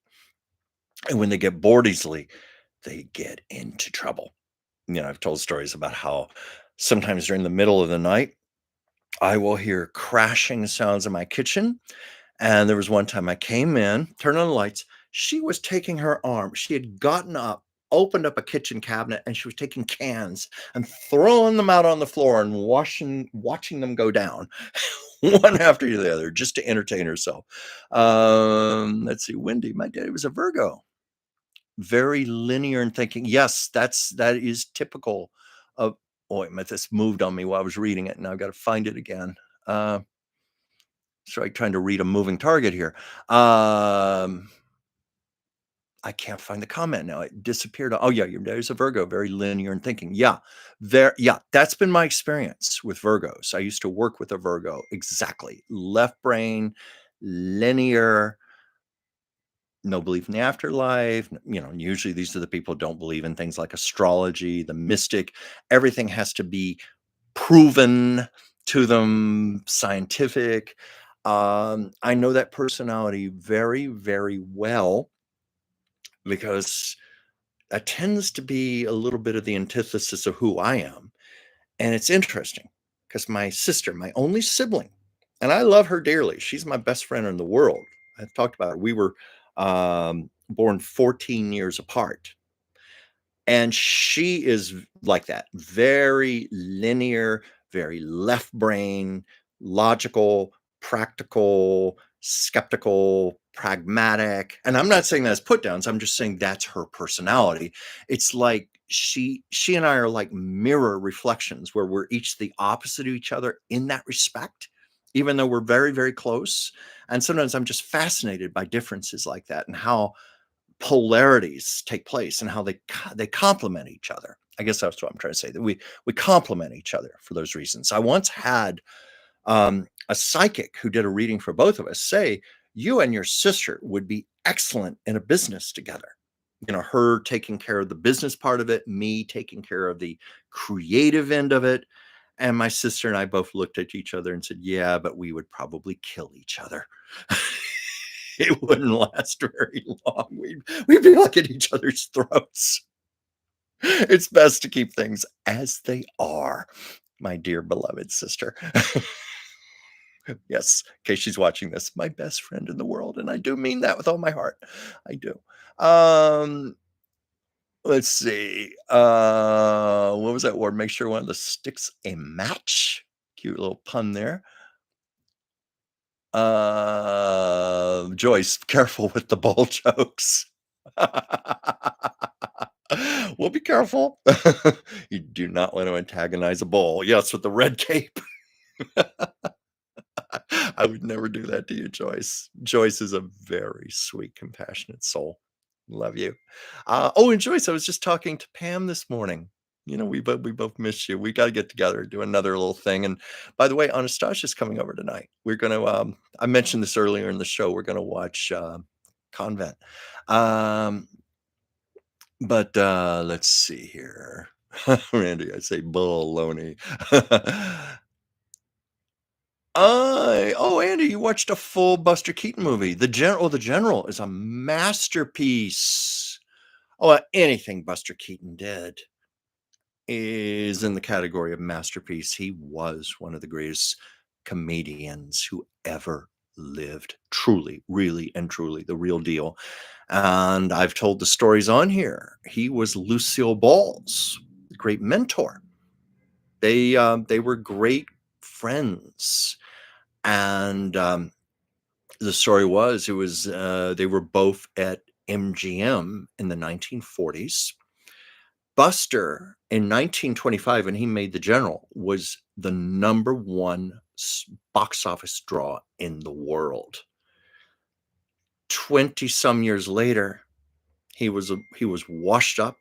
And when they get bored easily, they get into trouble. I've told stories about how sometimes during the middle of the night, I will hear crashing sounds in my kitchen. And there was one time I came in, turned on the lights. She was taking her arm. She had gotten up, opened up a kitchen cabinet, and she was taking cans and throwing them out on the floor and watching them go down one after the other just to entertain herself. Let's see, Wendy, my daddy was a Virgo, very linear in thinking. Yes, that is typical of. Oh, wait a minute, this moved on me while I was reading it, and I've got to find it again. It's like trying to read a moving target here. I can't find the comment now. It disappeared. Oh yeah, there's a Virgo, very linear in thinking. Yeah, that's been my experience with Virgos. I used to work with a Virgo. Exactly. Left brain, linear, no belief in the afterlife. Usually these are the people who don't believe in things like astrology, the mystic. Everything has to be proven to them, scientific. I know that personality very, very well because that tends to be a little bit of the antithesis of who I am. And it's interesting because my sister, my only sibling, and I love her dearly. She's my best friend in the world. I've talked about her. We were born 14 years apart. And she is like that, very linear, very left brain, logical, practical, skeptical, pragmatic. And I'm not saying that as put downs. I'm just saying that's her personality. It's like she and I are like mirror reflections where we're each the opposite of each other in that respect, even though we're very, very close. And sometimes I'm just fascinated by differences like that and how polarities take place and how they complement each other. I guess that's what I'm trying to say, that we complement each other for those reasons. I once had a psychic who did a reading for both of us say, you and your sister would be excellent in a business together. Her taking care of the business part of it, me taking care of the creative end of it. And my sister and I both looked at each other and said, yeah, but we would probably kill each other. It wouldn't last very long. We'd be like at each other's throats. It's best to keep things as they are, my dear beloved sister. Yes, in case she's watching this, my best friend in the world, and I do mean that with all my heart. I do. Um, let's see. What was that word? Make sure one of the sticks a match. Cute little pun there. Joyce, careful with the ball jokes. Well, be careful. You do not want to antagonize a bull. Yes, with the red cape. I would never do that to you, Joyce. Joyce is a very sweet, compassionate soul. Love you. Oh, and Joyce, I was just talking to Pam this morning. We both miss you. We got to get together and do another little thing. And by the way, Anastasia's coming over tonight. We're gonna. I mentioned this earlier in the show. We're gonna watch Convent. Um, but let's see here. Randy, I say baloney. Andy, you watched a full Buster Keaton movie. The General is a masterpiece. Anything Buster Keaton did is in the category of masterpiece. He was one of the greatest comedians who ever lived. Truly, really, and truly the real deal. And I've told the stories on here. He was Lucille Ball's great mentor. They were great friends. And the story was, they were both at MGM in the 1940s. Buster in 1925, when he made The General, was the number one box office draw in the world. 20 some years later, he was washed up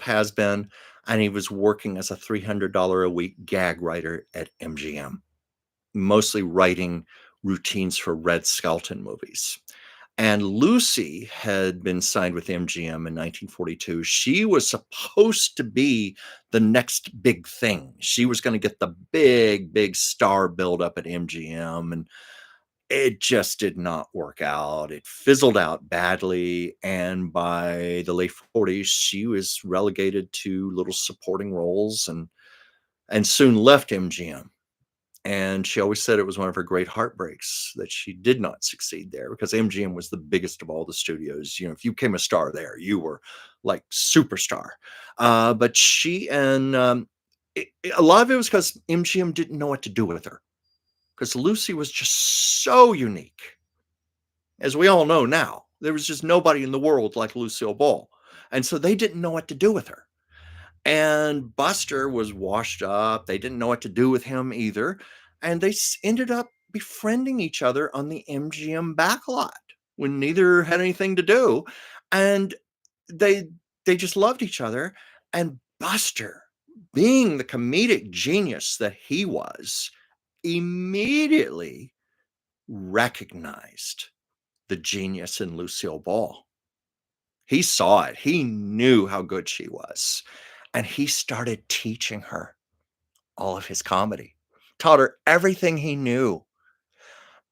has been, and he was working as a $300 a week gag writer at MGM, mostly writing routines for Red Skelton movies. And Lucy had been signed with MGM in 1942. She was supposed to be the next big thing. She was going to get the big, big star buildup at MGM, and it just did not work out. It fizzled out badly. And by the late 40s, she was relegated to little supporting roles and soon left MGM. And she always said it was one of her great heartbreaks that she did not succeed there, because MGM was the biggest of all the studios. If you became a star there, you were like superstar. But a lot of it was because MGM didn't know what to do with her, because Lucy was just so unique. As we all know now, there was just nobody in the world like Lucille Ball. And so they didn't know what to do with her. And Buster was washed up. They didn't know what to do with him either. And they ended up befriending each other on the MGM backlot when neither had anything to do. And they just loved each other. And Buster, being the comedic genius that he was, immediately recognized the genius in Lucille Ball. He saw it. He knew how good she was. And he started teaching her all of his comedy, taught her everything he knew.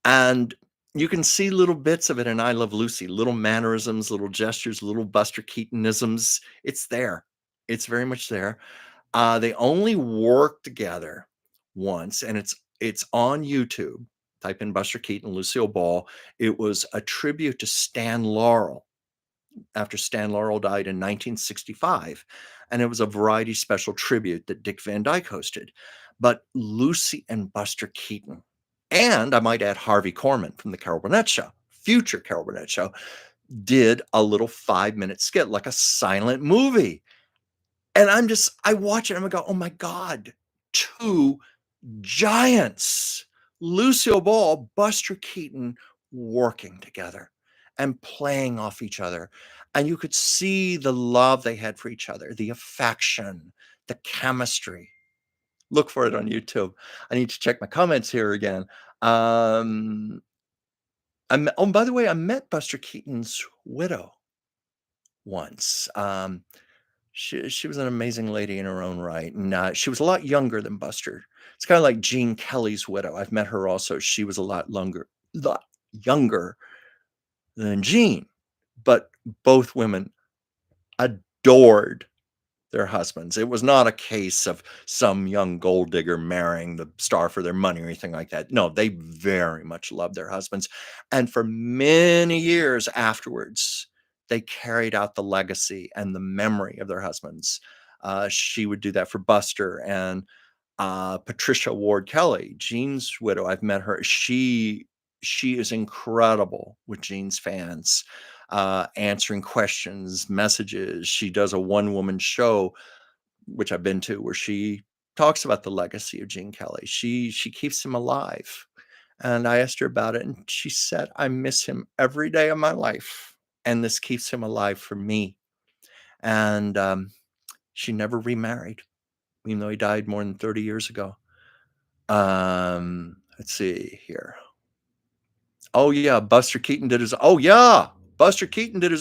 And you can see little bits of it in I Love Lucy, little mannerisms, little gestures, little Buster Keatonisms. It's there. It's very much there. They only worked together once, and it's on YouTube. Type in Buster Keaton, Lucille Ball. It was a tribute to Stan Laurel after Stan Laurel died in 1965. And it was a variety special tribute that Dick Van Dyke hosted. But Lucy and Buster Keaton, and I might add Harvey Korman from the Carol Burnett Show, future Carol Burnett Show, did a little 5-minute skit, like a silent movie. And I watch it and I go, "Oh my god, 2 giants, Lucille Ball, Buster Keaton working together and playing off each other." And you could see the love they had for each other, the affection, the chemistry. Look for it on YouTube. I need to check my comments here again. Um, oh, by the way, I met Buster Keaton's widow once. She was an amazing lady in her own right, and, she was a lot younger than Buster. It's kinda like Gene Kelly's widow. I've met her also. She was a lot younger than Gene, but both women adored their husbands. It was not a case of some young gold digger marrying the star for their money or anything like that. No, they very much loved their husbands. And for many years afterwards, they carried out the legacy and the memory of their husbands. She would do that for Buster and Patricia Ward Kelly, Gene's widow. I've met her. She is incredible with Gene's fans, answering questions, messages. She does a one woman show, which I've been to, where she talks about the legacy of Gene Kelly. She keeps him alive. And I asked her about it, and she said, "I miss him every day of my life, and this keeps him alive for me." And she never remarried, even though he died more than 30 years ago. Let's see here. Oh yeah, Buster Keaton did his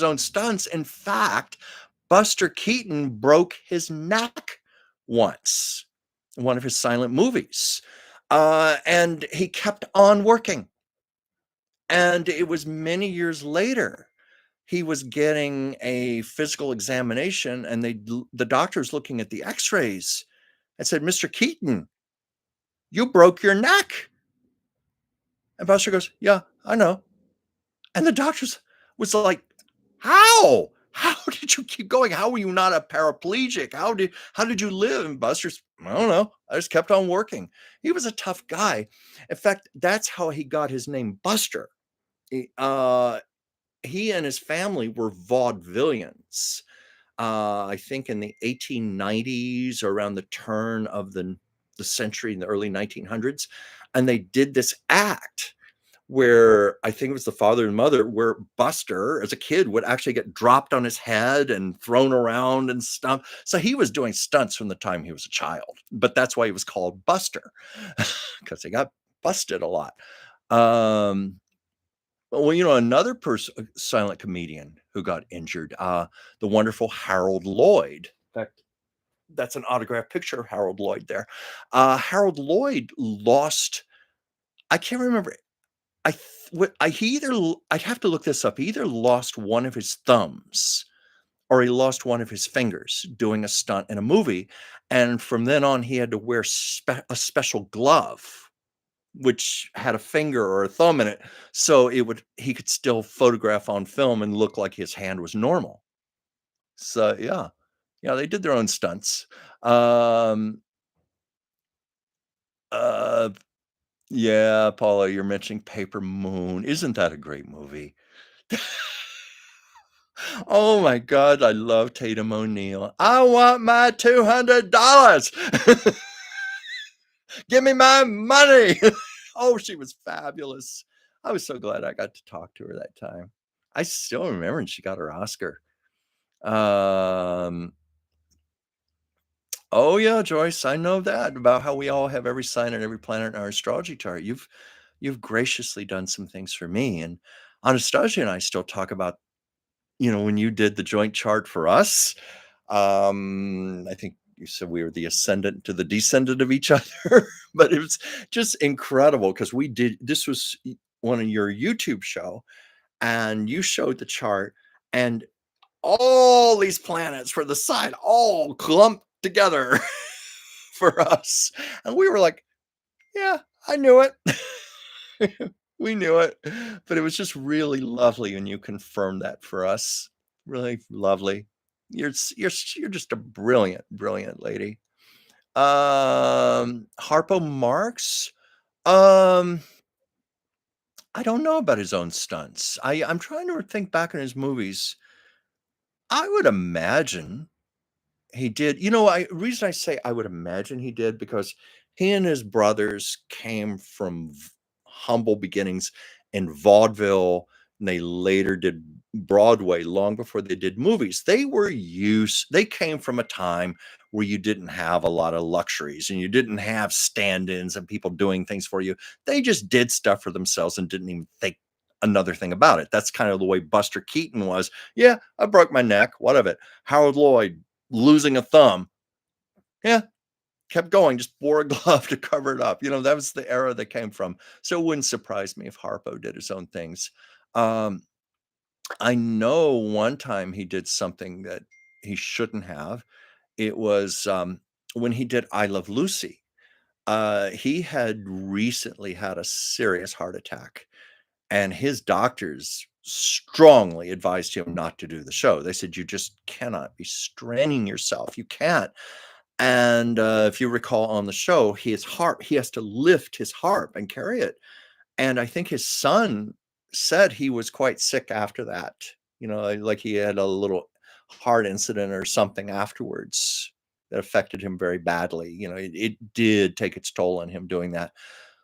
own stunts. In fact, Buster Keaton broke his neck once in one of his silent movies. And he kept on working. And it was many years later he was getting a physical examination, and the doctor's looking at the x-rays and said, "Mr. Keaton, you broke your neck." And Buster goes, "Yeah, I know." And the doctors was like, "How? How did you keep going? How were you not a paraplegic? How did you live?" And Buster's, "I don't know. I just kept on working." He was a tough guy. In fact, that's how he got his name Buster. He, he and his family were vaudevillians. I think in the 1890s, around the turn of the century in the early 1900s, and they did this act where I think it was the father and mother, where Buster, as a kid, would actually get dropped on his head and thrown around and stuff. So he was doing stunts from the time he was a child, but that's why he was called Buster, because he got busted a lot. Um, well, another person, silent comedian who got injured, the wonderful Harold Lloyd. In fact, that's an autographed picture of Harold Lloyd there. Harold Lloyd lost, I can't remember. I th what I he either l I'd have to look this up. He either lost one of his thumbs or he lost one of his fingers doing a stunt in a movie, and from then on, he had to wear a special glove, which had a finger or a thumb in it, so he could still photograph on film and look like his hand was normal. So, yeah. Yeah, they did their own stunts. Um, uh, yeah, Paula, you're mentioning Paper Moon. Isn't that a great movie? Oh my god, I love Tatum O'Neal. "I want my $200. Give me my money." Oh, she was fabulous. I was so glad I got to talk to her that time. I still remember when she got her Oscar. Um, oh yeah, Joyce, I know that about how we all have every sign and every planet in our astrology chart. You've graciously done some things for me, and Anastasia and I still talk about, when you did the joint chart for us. I think you said we were the ascendant to the descendant of each other, but it was just incredible because this was one of your YouTube show, and you showed the chart, and all these planets for the sign all clumped together for us. And we were like, "Yeah, I knew it." We knew it, but it was just really lovely when you confirmed that for us. Really lovely. You're just a brilliant, brilliant lady. Harpo Marx. Um, I don't know about his own stunts. I'm trying to think back on his movies. I would imagine he did. Reason I say I would imagine he did because he and his brothers came from humble beginnings in vaudeville, and they later did Broadway long before they did movies. They came from a time where you didn't have a lot of luxuries and you didn't have stand-ins and people doing things for you. They just did stuff for themselves and didn't even think another thing about it. That's kind of the way Buster Keaton was. Yeah, I broke my neck. What of it? Howard Lloyd losing a thumb. Yeah, kept going, just wore a glove to cover it up. That was the era they came from. So it wouldn't surprise me if Harpo did his own things. Um, I know one time he did something that he shouldn't have. It was when he did I Love Lucy. He had recently had a serious heart attack, and his doctors strongly advised him not to do the show. They said, "You just cannot be straining yourself. You can't." And, if you recall on the show, he has to lift his harp and carry it, and I think his son said he was quite sick after that, like he had a little heart incident or something afterwards that affected him very badly. It did take its toll on him doing that.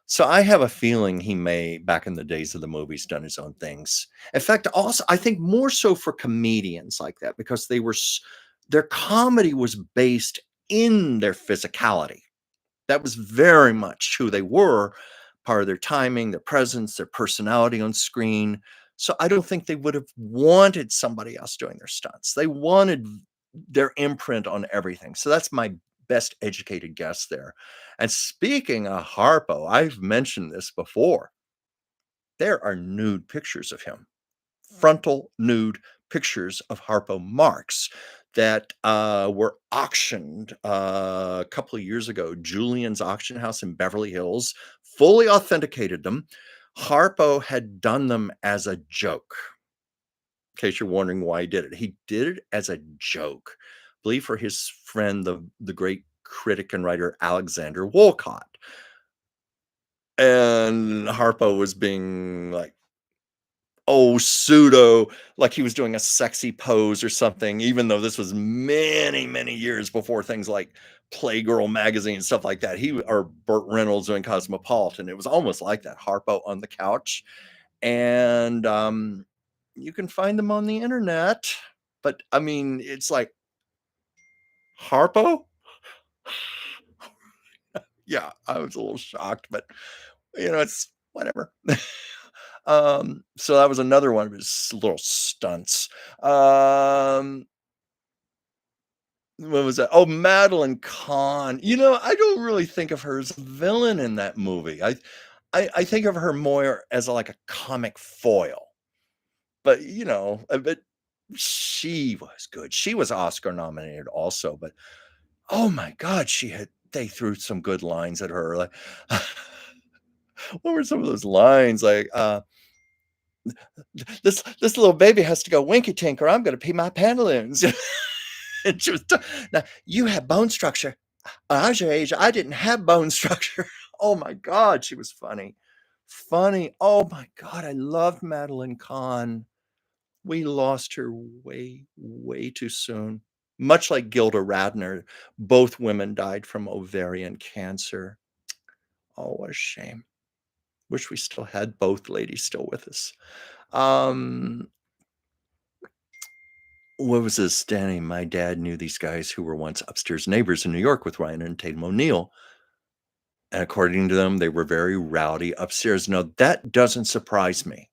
So I have a feeling he may, back in the days of the movies, done his own things. In fact, also, I think more so for comedians like that because their comedy was based in their physicality. That was very much who they were, part of their timing, their presence, their personality on screen. So I don't think they would have wanted somebody else doing their stunts. They wanted their imprint on everything. So that's my best educated guess there. And speaking of Harpo, I've mentioned this before. There are nude pictures of him, frontal nude pictures of Harpo Marx that were auctioned a couple of years ago. Julian's Auction House in Beverly Hills fully authenticated them. Harpo had done them as a joke. In case you're wondering why he did it, he did it as a joke, I believe for his friend, the great critic and writer Alexander Wolcott. And Harpo was being like, oh, pseudo, like he was doing a sexy pose or something, even though this was many, many years before things like Playgirl magazine and stuff like that. Or Burt Reynolds doing Cosmopolitan. It was almost like that. Harpo on the couch. And you can find them on the internet. But I mean, it's like Harpo? Yeah, I was a little shocked, but it's whatever. So that was another one of his little stunts. Um, what was that? Oh, Madeline Kahn. I don't really think of her as a villain in that movie. I think of her more as like a comic foil. But but she was good. She was Oscar nominated also, but oh my God, they threw some good lines at her. Like, what were some of those lines? Like, this little baby has to go winky tink or I'm gonna pee my pantaloons. And she was now you have bone structure. When I was your age, I didn't have bone structure. Oh my God, she was funny. Funny. Oh my God, I loved Madeline Kahn. We lost her way, way too soon. Much like Gilda Radner, both women died from ovarian cancer. Oh, what a shame. Wish we still had both ladies still with us. Um, what was this, Danny? My dad knew these guys who were once upstairs neighbors in New York with Ryan and Tatum O'Neal. And according to them, they were very rowdy upstairs. Now, that doesn't surprise me.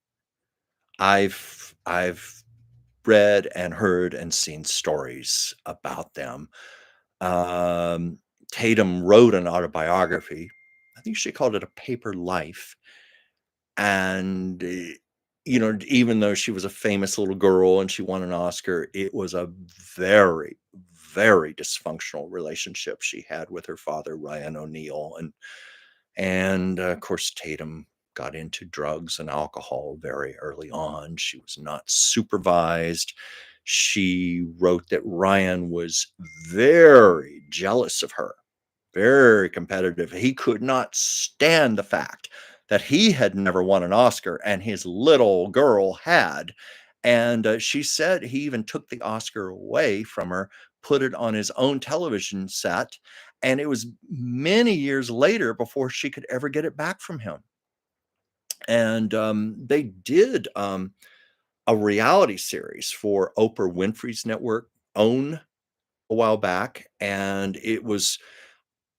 I've read and heard and seen stories about them. Um, Tatum wrote an autobiography. I think she called it A Paper Life. And, even though she was a famous little girl and she won an Oscar, it was a very, very dysfunctional relationship she had with her father, Ryan O'Neal. And of course, Tatum got into drugs and alcohol very early on. She was not supervised. She wrote that Ryan was very jealous of her, very competitive. He could not stand the fact that he had never won an Oscar and his little girl had. And she said he even took the Oscar away from her, put it on his own television set. And it was many years later before she could ever get it back from him. And they did a reality series for Oprah Winfrey's network, OWN, a while back. And it was,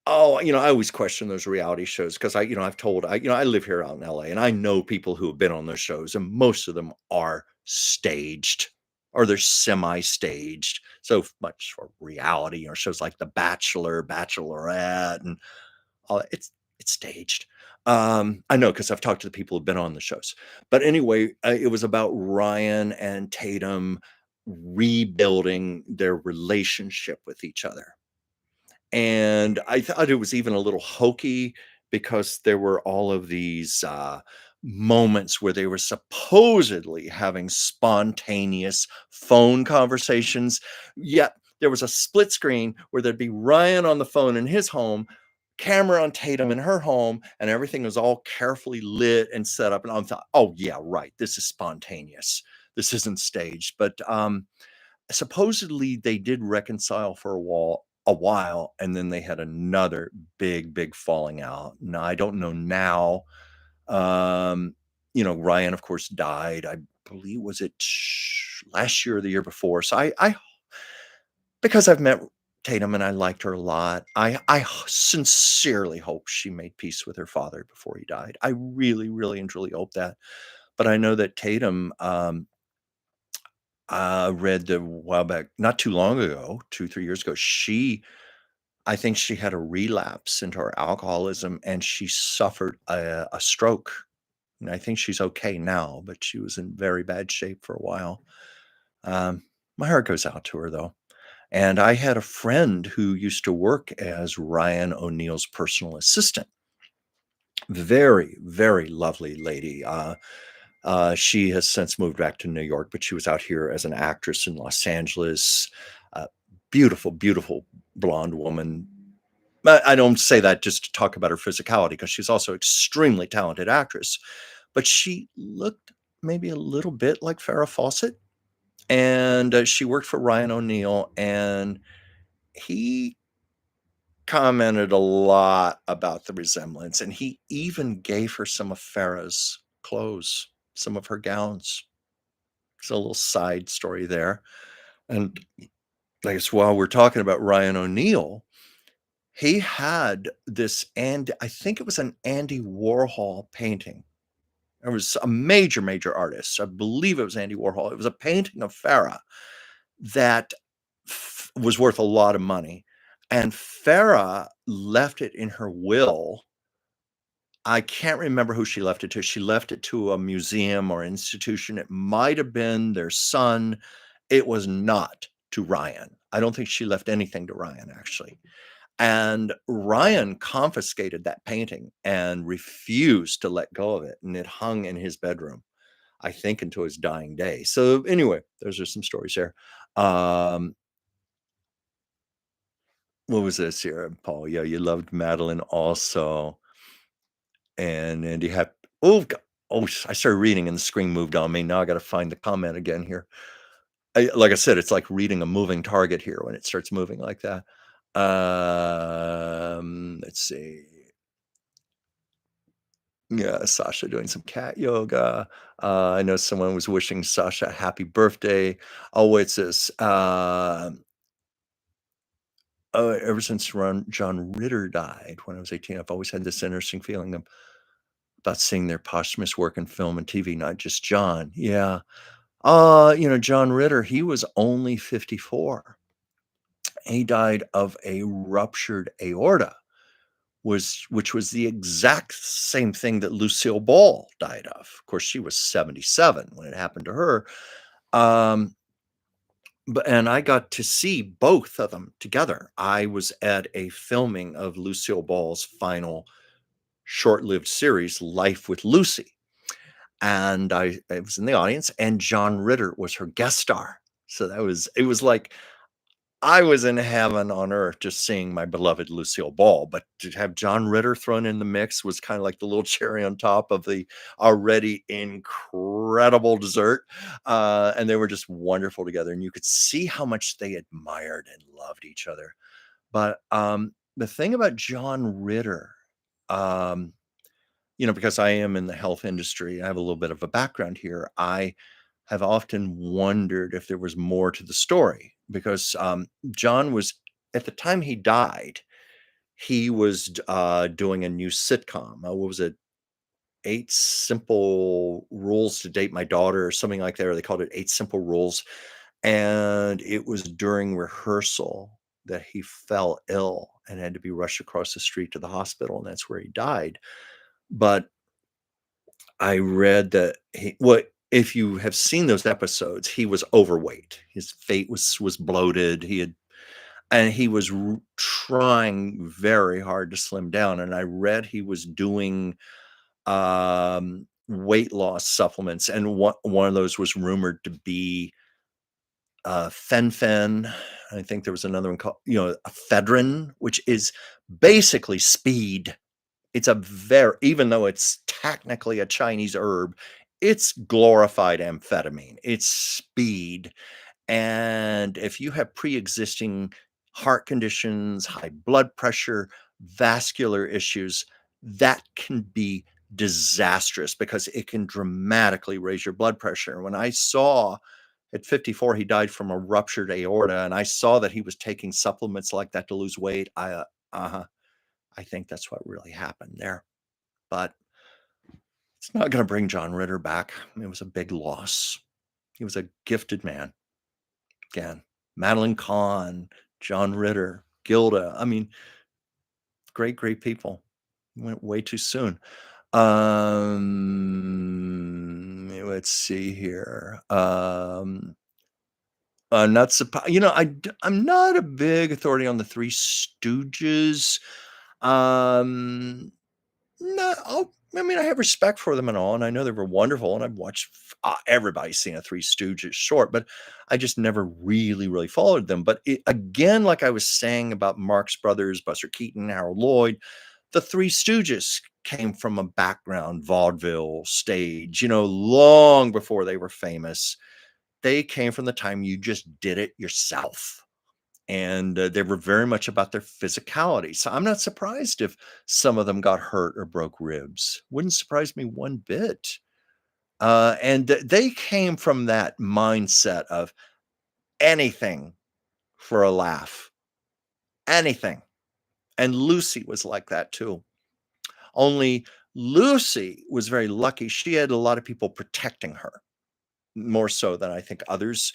oh, I always question those reality shows because I've told, I live here out in LA and I know people who have been on those shows, and most of them are staged or they're semi-staged. So much for reality or shows like The Bachelor, Bachelorette, and all that. It's staged. I know because I've talked to the people who've been on the shows. But anyway, it was about Ryan and Tatum rebuilding their relationship with each other. And I thought it was even a little hokey because there were all of these moments where they were supposedly having spontaneous phone conversations. Yet there was a split screen where there'd be Ryan on the phone in his home, camera on Tatum in her home, and everything was all carefully lit and set up. And I thought, oh, yeah, right. This is spontaneous. This isn't staged. But supposedly they did reconcile for a while, and then they had another big falling out. Now I don't know now. um Ryan of course died, I believe, was it last year or the year before. So I because I've met Tatum and I liked her a lot, sincerely hope she made peace with her father before he died. I really and truly hope that. But I know that Tatum, read a while back, not too long ago, 2, 3 years ago, I think she had a relapse into her alcoholism and she suffered a stroke. And I think she's okay now, but she was in very bad shape for a while. My heart goes out to her though. And I had a friend who used to work as Ryan O'Neal's personal assistant. Very lovely lady. She has since moved back to New York, but she was out here as an actress in Los Angeles. Uh, beautiful blonde woman. But I don't say that just to talk about her physicality because she's also extremely talented actress. But she looked maybe a little bit like Farrah Fawcett, and she worked for Ryan O'Neal, and he commented a lot about the resemblance, and he even gave her some of Farrah's clothes, some of her gowns. It's a little side story there. And I guess while we're talking about Ryan O'Neal, he had this, and I think it was an Andy Warhol painting. It was a major artist. I believe it was Andy Warhol. It was a painting of Farrah that was worth a lot of money. And Farrah left it in her will. I can't remember who she left it to. She left it to a museum or institution. It might have been their son. It was not to Ryan. I don't think she left anything to Ryan, actually. And Ryan confiscated that painting and refused to let go of it. And it hung in his bedroom, I think, until his dying day. So anyway, those are some stories there. Um, what was this here, Paul? Yeah, you loved Madeline also. And you have, oh, I started reading and the screen moved on me. Now I got to find the comment again here. Like I said, it's like reading a moving target here when it starts moving like that. Let's see. Yeah, Sasha doing some cat yoga. I know someone was wishing Sasha a happy birthday. Oh, it's this. Oh, ever since John Ritter died when I was 18, I've always had this interesting feeling about seeing their posthumous work in film and TV, not just John. Yeah. John Ritter, he was only 54. He died of a ruptured aorta, which was the exact same thing that Lucille Ball died of. Of course, she was 77 when it happened to her. And I got to see both of them together. I was at a filming of Lucille Ball's final short-lived series, Life with Lucy. And I was in the audience, and John Ritter was her guest star. So it was like I was in heaven on earth just seeing my beloved Lucille Ball, but to have John Ritter thrown in the mix was kinda like the little cherry on top of the already incredible dessert, and they were just wonderful together, and you could see how much they admired and loved each other. But, the thing about John Ritter, um, because I am in the health industry, I have a little bit of a background here. I have often wondered if there was more to the story because, John was at the time he died, he was doing a new sitcom. What was it? 8 Simple Rules to Date My Daughter or something like that, or they called it 8 Simple Rules, and it was during rehearsal that he fell ill and had to be rushed across the street to the hospital, and that's where he died. But I read that if you have seen those episodes, he was overweight. His fate was bloated. He was trying very hard to slim down. And I read he was doing weight loss supplements, and one of those was rumored to be fen. I think there was another one called, ephedrine, which is basically speed. It's a very even though it's technically a Chinese herb, it's glorified amphetamine. It's speed, and if you have pre-existing heart conditions, high blood pressure, vascular issues, that can be disastrous because it can dramatically raise your blood pressure. When I saw at 54 he died from a ruptured aorta, and I saw that he was taking supplements like that to lose weight, uh-huh, I think that's what really happened there. But it's not gonna bring John Ritter back. It was a big loss. He was a gifted man. Again, Madeline Kahn, John Ritter, Gilda. I mean, great, great people. Went way too soon. Let's see here. Not surprised. I'm not a big authority on the Three Stooges. Um, No, I mean, I have respect for them and all, and I know they were wonderful, and I've watched everybody's seen a Three Stooges short, but I just never really, really followed them. But again, like I was saying about Marx Brothers, Buster Keaton, Harold Lloyd, the Three Stooges came from a background vaudeville stage, long before they were famous. They came from the time you just did it yourself, and they were very much about their physicality. So I'm not surprised if some of them got hurt or broke ribs. Wouldn't surprise me one bit. They came from that mindset of anything for a laugh, anything. And Lucy was like that too. Only Lucy was very lucky. She had a lot of people protecting her more so than I think others.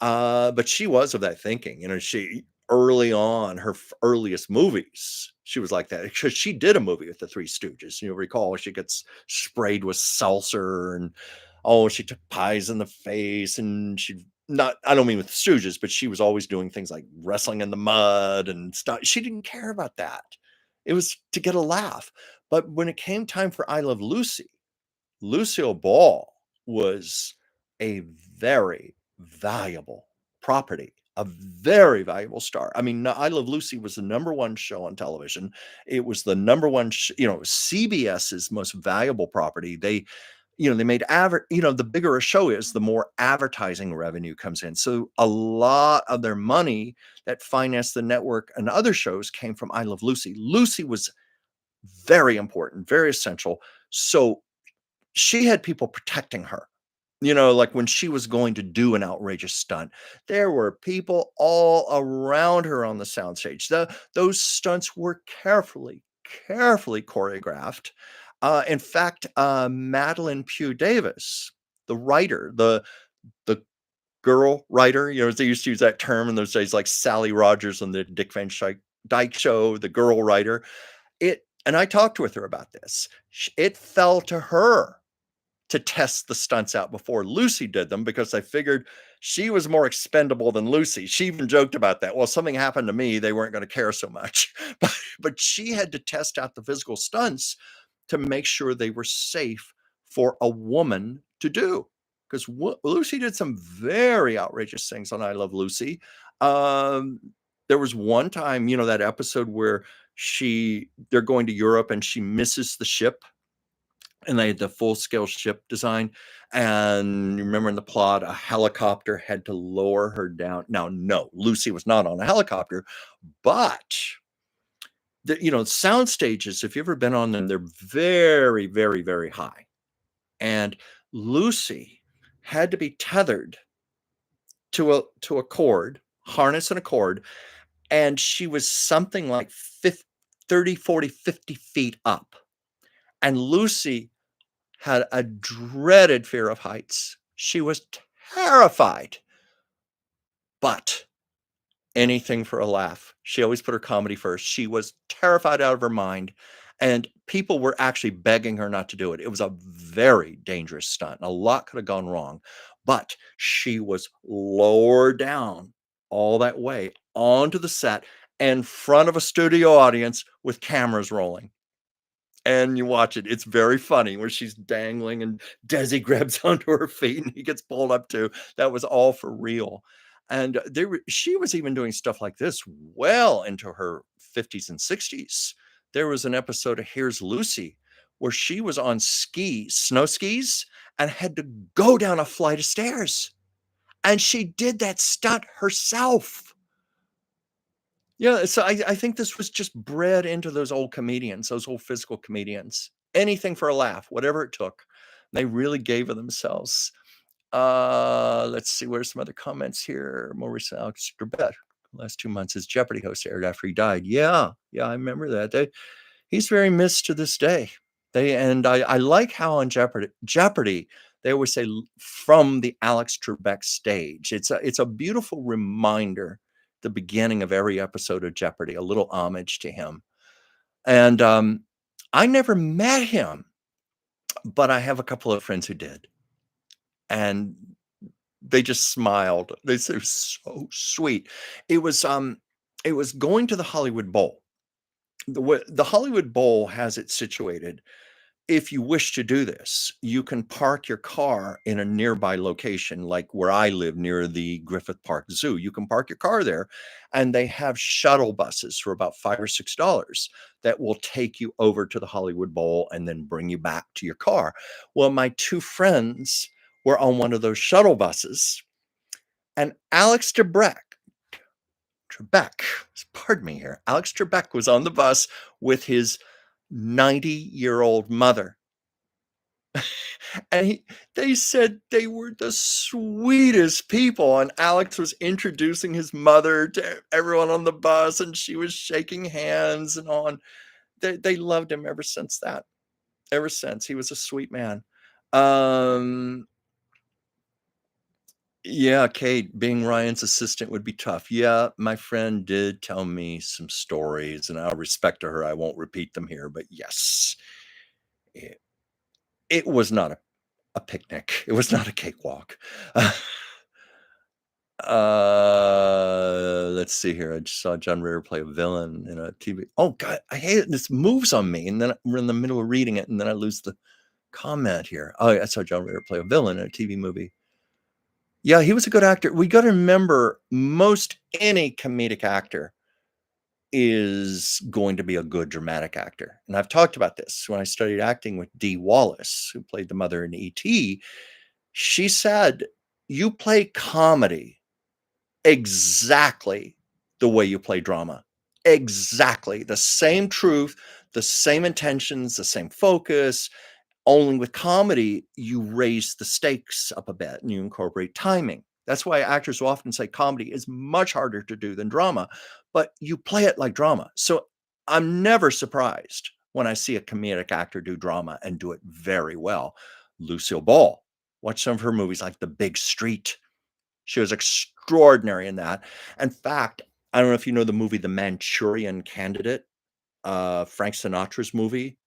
But she was of that thinking. She early on, her earliest movies, she was like that because she did a movie with the Three Stooges. You recall she gets sprayed with seltzer and she took pies in the face and she not I don't mean with the Stooges, but she was always doing things like wrestling in the mud and stuff. She didn't care about that. It was to get a laugh. But when it came time for I Love Lucy, Lucille Ball was a very valuable property, a very valuable star. I mean, I Love Lucy was the number one show on television. It was the number one, CBS's most valuable property. They made the bigger a show is, the more advertising revenue comes in. So a lot of their money that financed the network and other shows came from I Love Lucy. Lucy was very important, very essential. So she had people protecting her. Like when she was going to do an outrageous stunt, there were people all around her on the soundstage. Those stunts were carefully, carefully choreographed. In fact, Madeline Pugh Davis, the writer, the girl writer, they used to use that term in those days, like Sally Rogers on the Dick Van Dyke Show, the girl writer. And I talked with her about this. It fell to her to test the stunts out before Lucy did them because I figured she was more expendable than Lucy. She even joked about that. Well, something happened to me, they weren't going to care so much. But she had to test out the physical stunts to make sure they were safe for a woman to do. Because Lucy did some very outrageous things on I Love Lucy. Um, there was one time, that episode where they're going to Europe and she misses the ship, and they had the full scale ship design. And you remember in the plot, a helicopter had to lower her down. Now, no, Lucy was not on a helicopter, but sound stages, if you've ever been on them, they're very, very, very high. And Lucy had to be tethered to a cord, harness and a cord, and she was something like 50, 30, 40, 50 feet up. And Lucy had a dreaded fear of heights. She was terrified, but anything for a laugh. She always put her comedy first. She was terrified out of her mind, and people were actually begging her not to do it. It was a very dangerous stunt. A lot could have gone wrong, but she was lowered down all that way onto the set in front of a studio audience with cameras rolling. And you watch it, it's very funny where she's dangling and Desi grabs onto her feet and he gets pulled up too. That was all for real. And she was even doing stuff like this well into her 50s and 60s. There was an episode of Here's Lucy where she was on snow skis, and had to go down a flight of stairs. And she did that stunt herself. Yeah, so I think this was just bred into those old comedians, those old physical comedians. Anything for a laugh, whatever it took. They really gave of themselves. Let's see, where's some other comments here? More recent, Alex Trebek. Last 2 months, his Jeopardy host aired after he died. Yeah, I remember that. He's very missed to this day. I like how on Jeopardy, they always say from the Alex Trebek stage. It's a beautiful reminder, the beginning of every episode of Jeopardy, a little homage to him. And I never met him, but I have a couple of friends who did. And they just smiled. They said it was so sweet. It was going to the Hollywood Bowl. The Hollywood Bowl has it situated. If you wish to do this, you can park your car in a nearby location, like where I live near the Griffith Park Zoo. You can park your car there, and they have shuttle buses for about $5 or $6 that will take you over to the Hollywood Bowl and then bring you back to your car. Well, my two friends were on one of those shuttle buses, and Trebek, pardon me here, Alex Trebek was on the bus with his 90-year-old mother. And they said they were the sweetest people. And Alex was introducing his mother to everyone on the bus, and she was shaking hands and on. They loved him ever since that. Ever since. He was a sweet man. Yeah, Kate, being Ryan's assistant would be tough. Yeah, my friend did tell me some stories, and out of respect to her, I won't repeat them here. But yes, it, it was not a picnic. It was not a cakewalk. Let's see here. I just saw John Ritter play a villain in a TV. Oh God, I hate it. This moves on me, and then we're in the middle of reading it, and then I lose the comment here. Oh, yeah, I saw John Ritter play a villain in a TV movie. Yeah, he was a good actor. We got to remember, most any comedic actor is going to be a good dramatic actor. And I've talked about this when I studied acting with Dee Wallace, who played the mother in E.T. She said, you play comedy exactly the way you play drama. Exactly. The same truth, the same intentions, the same focus. Only with comedy, you raise the stakes up a bit and you incorporate timing. That's why actors will often say comedy is much harder to do than drama, but you play it like drama. So I'm never surprised when I see a comedic actor do drama and do it very well. Lucille Ball, watch some of her movies like The Big Street. She was extraordinary in that. In fact, I don't know if you know the movie The Manchurian Candidate, Frank Sinatra's movie.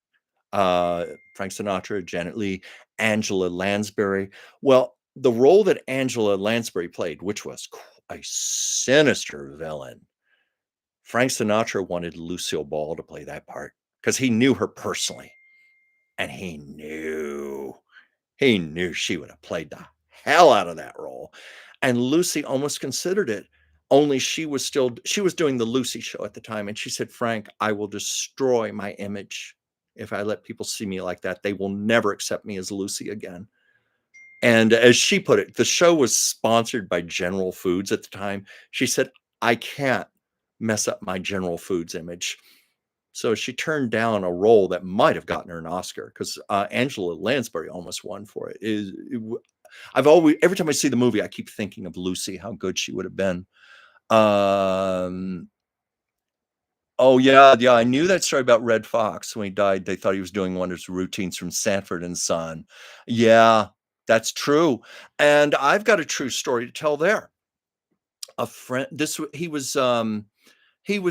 uh, Frank Sinatra, Janet Leigh, Angela Lansbury. Well, the role that Angela Lansbury played, which was a sinister villain, Frank Sinatra wanted Lucille Ball to play that part because he knew her personally, and he knew she would have played the hell out of that role. And Lucy almost considered it. only she was doing the Lucy show at the time, and she said, "Frank, I will destroy my image if I let people see me like that. They will never accept me as Lucy again." And as she put it, the show was sponsored by General Foods at the time. She said, "I can't mess up my General Foods image." So she turned down a role that might have gotten her an Oscar because Angela Lansbury almost won for it. I've always every time I see the movie, I keep thinking of Lucy, how good she would have been. Um, oh yeah, yeah. I knew that story about Red Fox when he died. They thought he was doing one of his routines from Sanford and Son. Yeah, that's true. And I've got a true story to tell there. A friend, he was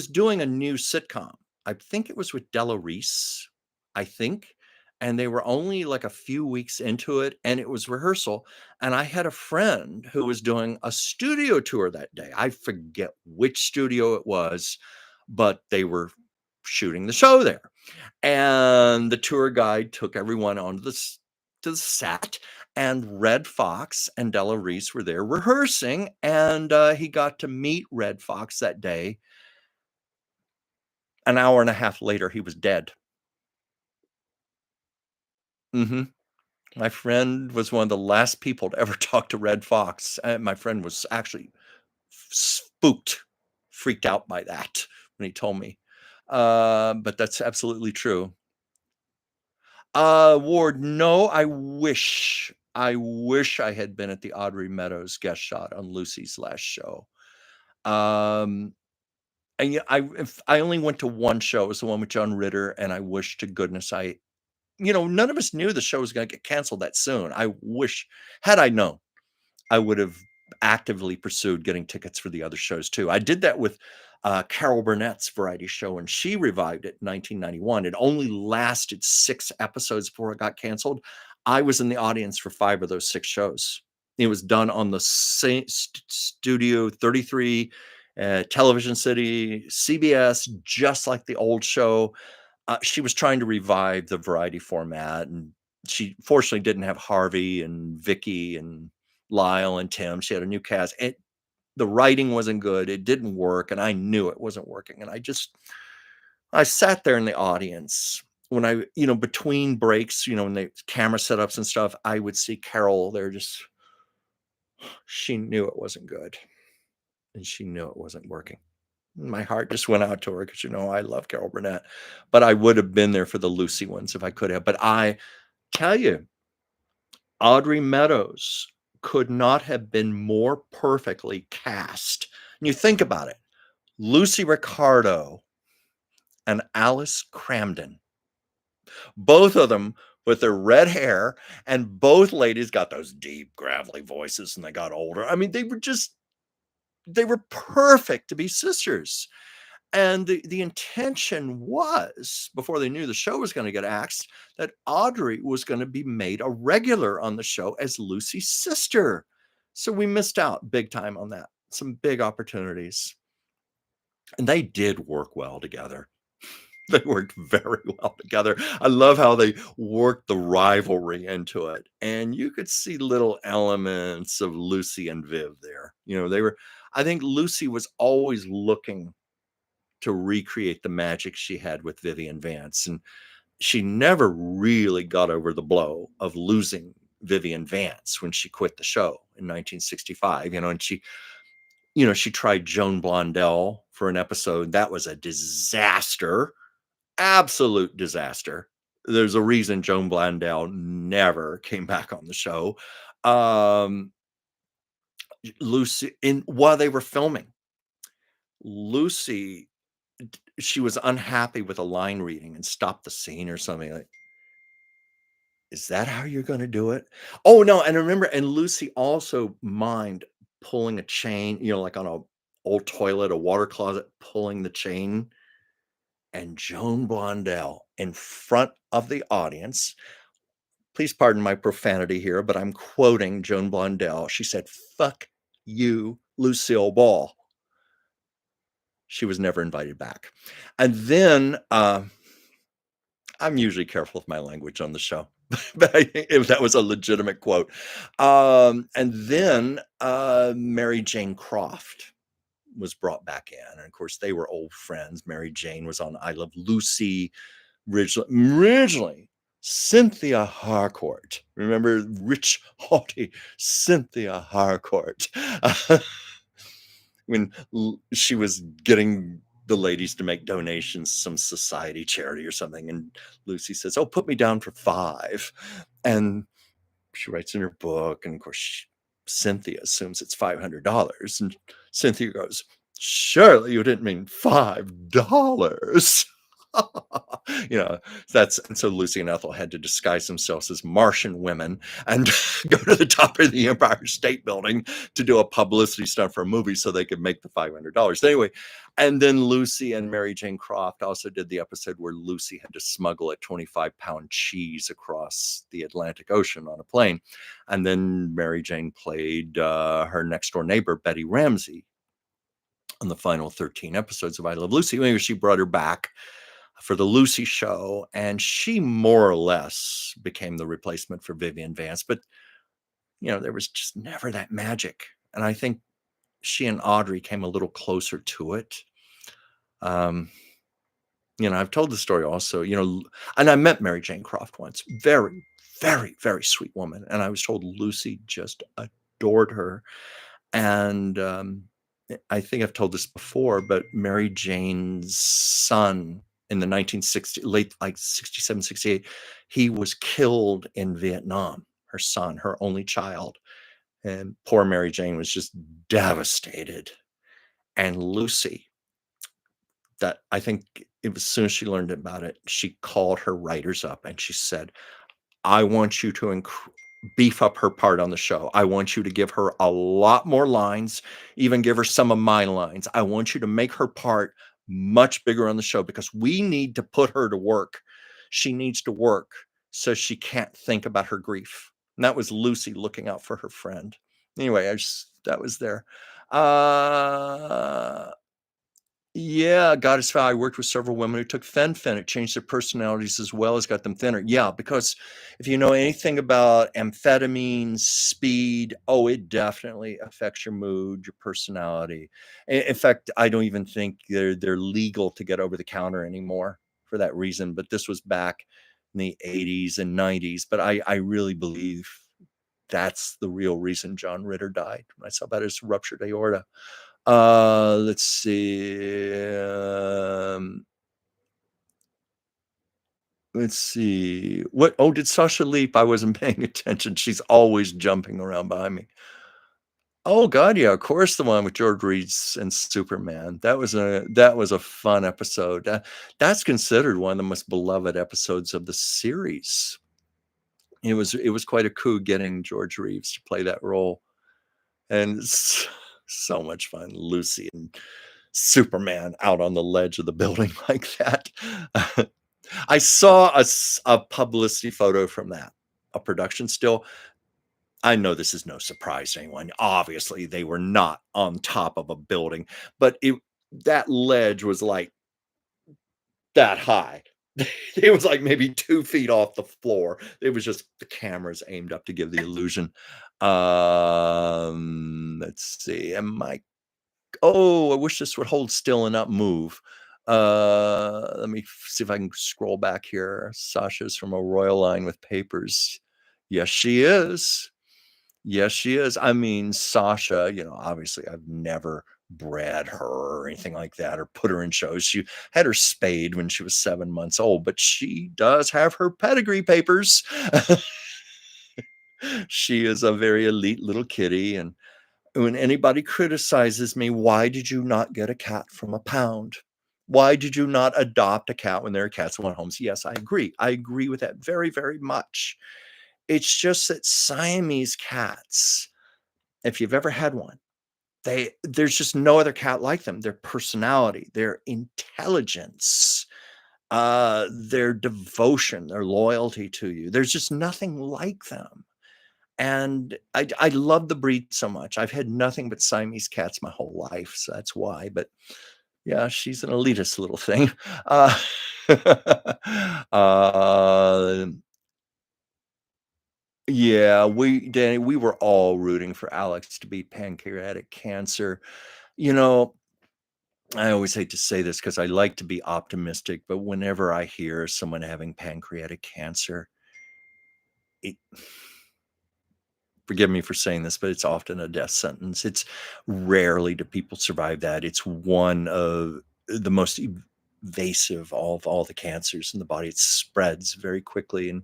doing a new sitcom. I think it was with Della Reese, I think, and they were only like a few weeks into it, and it was rehearsal, and I had a friend who was doing a studio tour that day. I forget which studio it was, but they were shooting the show there. And the tour guide took everyone onto to the set, and Red Fox and Della Reese were there rehearsing, and he got to meet Red Fox that day. An hour and a half later, he was dead. Mhm. My friend was one of the last people to ever talk to Red Fox, and my friend was actually spooked, freaked out by that when he told me. But that's absolutely true. Ward, no, I wish I had been at the Audrey Meadows guest shot on Lucy's last show. Um, and yeah, I only went to one show, it was the one with John Ritter, and I wish to goodness none of us knew the show was gonna get canceled that soon. I wish had I known, I would have actively pursued getting tickets for the other shows too. I did that with Carol Burnett's variety show, and she revived it in 1991. It only lasted 6 episodes before it got canceled. I was in the audience for 5 of those 6 shows. It was done on the same Studio 33, Television City, CBS, just like the old show. She was trying to revive the variety format, and she fortunately didn't have Harvey and Vicky and Lyle and Tim. She had a new cast. The writing wasn't good. It didn't work, and I knew it wasn't working. And I sat there in the audience when between breaks, when the camera setups and stuff, I would see Carol there. Just she knew it wasn't good, and she knew it wasn't working. My heart just went out to her because I love Carol Burnett, but I would have been there for the Lucy ones if I could have. But I tell you, Audrey Meadows could not have been more perfectly cast. And you think about it, Lucy Ricardo and Alice Cramden, both of them with their red hair, and both ladies got those deep, gravelly voices, and they got older. I mean, they were perfect to be sisters. And the intention was, before they knew the show was gonna get axed, that Audrey was gonna be made a regular on the show as Lucy's sister. So we missed out big time on that. Some big opportunities. And they did work well together. They worked very well together. I love how they worked the rivalry into it. And you could see little elements of Lucy and Viv there. I think Lucy was always looking to recreate the magic she had with Vivian Vance. And she never really got over the blow of losing Vivian Vance when she quit the show in 1965. And she tried Joan Blondell for an episode. That was a disaster, absolute disaster. There's a reason Joan Blondell never came back on the show. Um, Lucy, while they were filming, Lucy she was unhappy with a line reading and stopped the scene or something like, "Is that how you're gonna do it?" Oh, no, and remember and Lucy also mimed pulling a chain, like on a old toilet, a water closet, pulling the chain, and Joan Blondell in front of the audience, please pardon my profanity here, but I'm quoting Joan Blondell. She said, "Fuck you, Lucille Ball." She was never invited back. And then, I'm usually careful with my language on the show, but if that was a legitimate quote. And then Mary Jane Croft was brought back in. And of course, they were old friends. Mary Jane was on I Love Lucy originally. Cynthia Harcourt. Remember rich, haughty Cynthia Harcourt. When she was getting the ladies to make donations, some society charity or something. And Lucy says, "Oh, put me down for 5." And she writes in her book. And of course, Cynthia assumes it's $500. And Cynthia goes, "Surely you didn't mean $5." That's, and so Lucy and Ethel had to disguise themselves as Martian women and go to the top of the Empire State Building to do a publicity stunt for a movie so they could make the $500. Anyway, and then Lucy and Mary Jane Croft also did the episode where Lucy had to smuggle a 25-pound cheese across the Atlantic Ocean on a plane. And then Mary Jane played her next door neighbor, Betty Ramsey, on the final 13 episodes of I Love Lucy. Anyway, she brought her back for the Lucy show, and she more or less became the replacement for Vivian Vance. But, there was just never that magic. And I think she and Audrey came a little closer to it. I've told the story also, and I met Mary Jane Croft once. Very, very, very sweet woman. And I was told Lucy just adored her. And I think I've told this before, but Mary Jane's son in the 1960s, late like 67, 68, he was killed in Vietnam. Her son, her only child. And poor Mary Jane was just devastated. And Lucy, that I think it was as soon as she learned about it, she called her writers up and she said, "I want you to beef up her part on the show. I want you to give her a lot more lines, even give her some of my lines. I want you to make her part much bigger on the show because we need to put her to work. She needs to work so she can't think about her grief." And that was Lucy looking out for her friend. Anyway, that was there. Yeah, Goddess Vow. I worked with several women who took fen-phen. It changed their personalities as well as got them thinner. Yeah, because if you know anything about amphetamines, speed, it definitely affects your mood, your personality. In fact, I don't even think they're legal to get over the counter anymore for that reason. But this was back in the 80s and 90s. But I really believe that's the real reason John Ritter died. When I saw about his ruptured aorta. Let's see. Let's see. What? Oh, did Sasha leap? I wasn't paying attention. She's always jumping around behind me. Oh God, yeah, of course, the one with George Reeves and Superman. That was a fun episode. That's considered one of the most beloved episodes of the series. It was quite a coup getting George Reeves to play that role, and so much fun. Lucy and Superman out on the ledge of the building like that. I saw a publicity photo from that, a production still. I know this is no surprise to anyone. Obviously, they were not on top of a building, but that ledge was like that high. It was like maybe 2 feet off the floor. It was just the cameras aimed up to give the illusion. Let's see. I wish this would hold still and not move. Let me see if I can scroll back here. Sasha's from a royal line with papers. Yes, she is. Yes, she is. I mean, Sasha, obviously I've never bred her or anything like that or put her in shows. She had her spayed when she was 7 months old, but she does have her pedigree papers. She is a very elite little kitty. And when anybody criticizes me, why did you not get a cat from a pound? Why did you not adopt a cat when there are cats in one homes? Yes, I agree. I agree with that very, very much. It's just that Siamese cats, if you've ever had one, there's just no other cat like them. Their personality, their intelligence, their devotion, their loyalty to you. There's just nothing like them. And I love the breed so much. I've had nothing but Siamese cats my whole life, so that's why. But yeah, she's an elitist little thing. Uh, yeah, Danny, we were all rooting for Alex to beat pancreatic cancer. You know, I always hate to say this because I like to be optimistic, but whenever I hear someone having pancreatic cancer, it forgive me for saying this, but it's often a death sentence. It's rarely do people survive that. It's one of the most evasive of all the cancers in the body. It spreads very quickly, and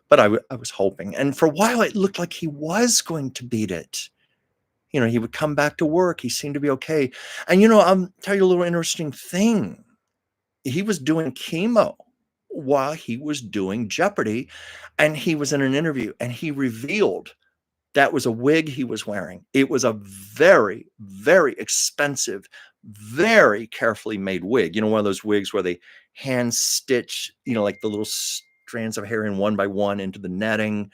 but I was hoping, and for a while it looked like he was going to beat it. He would come back to work. He seemed to be okay. And I'll tell you a little interesting thing. He was doing chemo while he was doing Jeopardy, and he was in an interview, and he revealed that was a wig he was wearing. It was a very, very expensive, very carefully made wig. One of those wigs where they hand stitch, like the little strands of hair in one by one into the netting.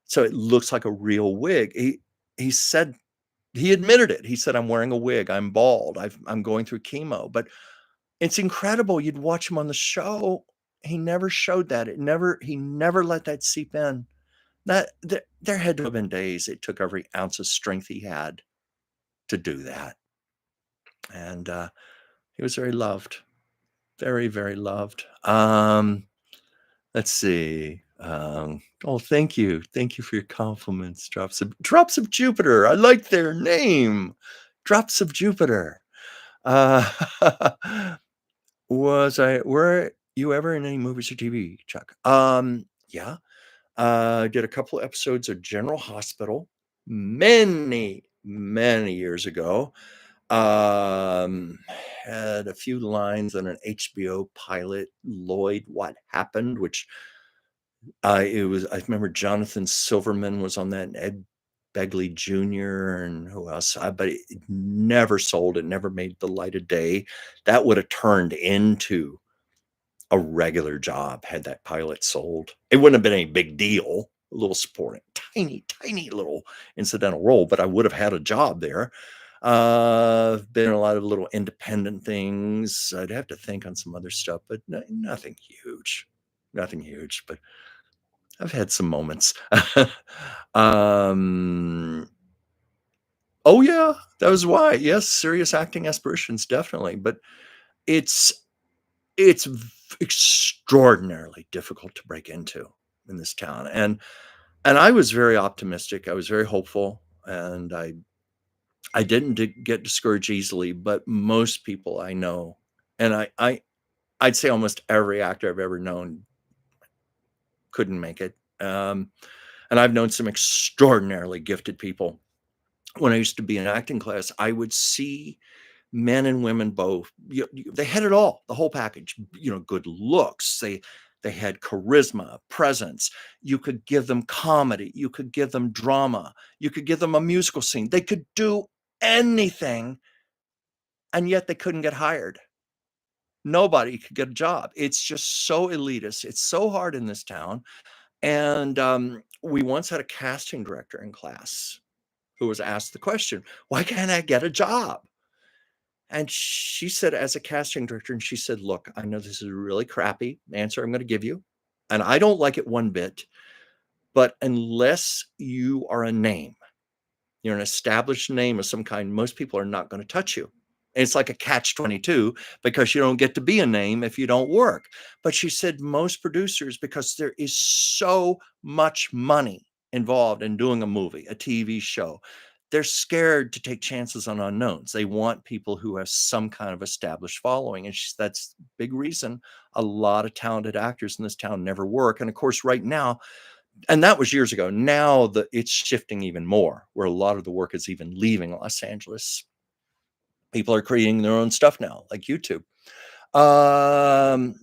So it looks like a real wig. He said he admitted it. He said, "I'm wearing a wig. I'm bald. I'm going through chemo." But it's incredible. You'd watch him on the show. He never showed that. He never let that seep in. That there had to have been days it took every ounce of strength he had to do that, and, he was very loved, very, very loved. Let's see, oh, thank you for your compliments, Drops of Jupiter, I like their name, Drops of Jupiter. Uh, were you ever in any movies or TV, Chuck? Yeah. Did a couple episodes of General Hospital many, many years ago. Um, had a few lines on an HBO pilot, Lloyd, What Happened, which I remember Jonathan Silverman was on that, and Ed Begley Jr. and who else? But it never sold. It never made the light of day. That would have turned into a regular job had that pilot sold. It wouldn't have been any big deal, a little supporting, tiny, tiny little incidental role, but I would have had a job there. I've been in a lot of little independent things. I'd have to think on some other stuff, but nothing huge. Nothing huge, but I've had some moments. um, oh yeah, that was why. Yes, serious acting aspirations, definitely. But it's it's extraordinarily difficult to break into in this town, and I was very optimistic. I was very hopeful, and I didn't get discouraged easily. But most people I know, and I'd say almost every actor I've ever known couldn't make it. And I've known some extraordinarily gifted people. When I used to be in acting class, I would see men and women both. They had it all, the whole package. Good looks. They had charisma, presence. You could give them comedy. You could give them drama. You could give them a musical scene. They could do anything, and yet they couldn't get hired. Nobody could get a job. It's just so elitist. It's so hard in this town. And we once had a casting director in class who was asked the question, "Why can't I get a job?" And she said, as a casting director, and she said, "Look, I know this is a really crappy answer I'm going to give you, and I don't like it one bit, but unless you are a name, you're an established name of some kind, most people are not going to touch you. And it's like a catch 22 because you don't get to be a name if you don't work." But she said most producers, because there is so much money involved in doing a movie, a TV show, they're scared to take chances on unknowns. They want people who have some kind of established following. And that's a big reason a lot of talented actors in this town never work. And of course, right now, and that was years ago. Now it's shifting even more, where a lot of the work is even leaving Los Angeles. People are creating their own stuff now, like YouTube. Um,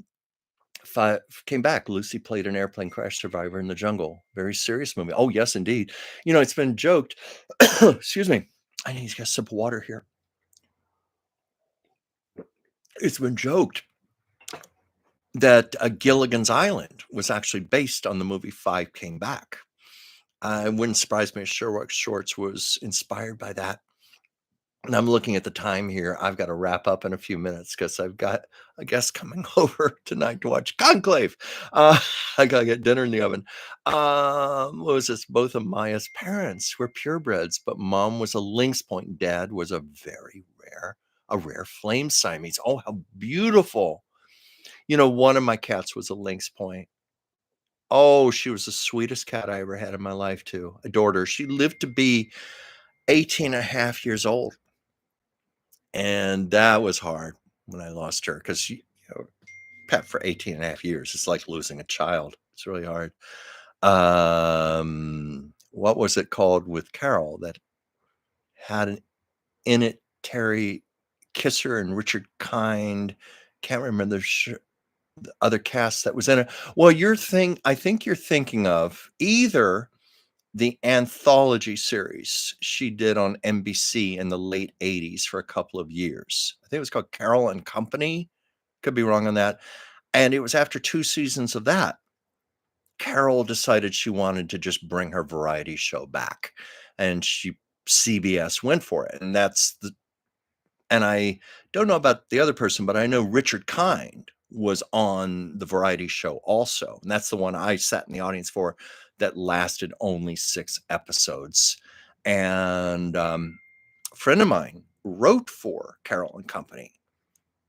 came back. Lucy played an airplane crash survivor in the jungle. Very serious movie. Oh, yes, indeed. It's been joked. Excuse me. I need to get a sip of water here. It's been joked that Gilligan's Island was actually based on the movie Five Came Back. It wouldn't surprise me if Sherlock Shorts was inspired by that. And I'm looking at the time here. I've got to wrap up in a few minutes because I've got a guest coming over tonight to watch Conclave. Uh, I got to get dinner in the oven. What was this? Both of Maya's parents were purebreds, but mom was a lynx point. Dad was a very rare a rare flame Siamese. Oh, how beautiful. One of my cats was a lynx point. Oh, she was the sweetest cat I ever had in my life too. Adored her. She lived to be 18 and a half years old, and that was hard when I lost her because she pet for 18 and a half years. It's like losing a child. It's really hard. What was it called with Carol that had an in it Terry Kisser and Richard Kind? Can't remember the other cast that was in it. Well, I think you're thinking of either the anthology series she did on NBC in the late 80s for a couple of years. I think it was called Carol and Company. Could be wrong on that. And it was after 2 seasons of that, Carol decided she wanted to just bring her variety show back, and CBS went for it, and I don't know about the other person, but I know Richard Kind was on the variety show also, and that's the one I sat in the audience for that lasted only 6 episodes, and, a friend of mine wrote for Carol and Company,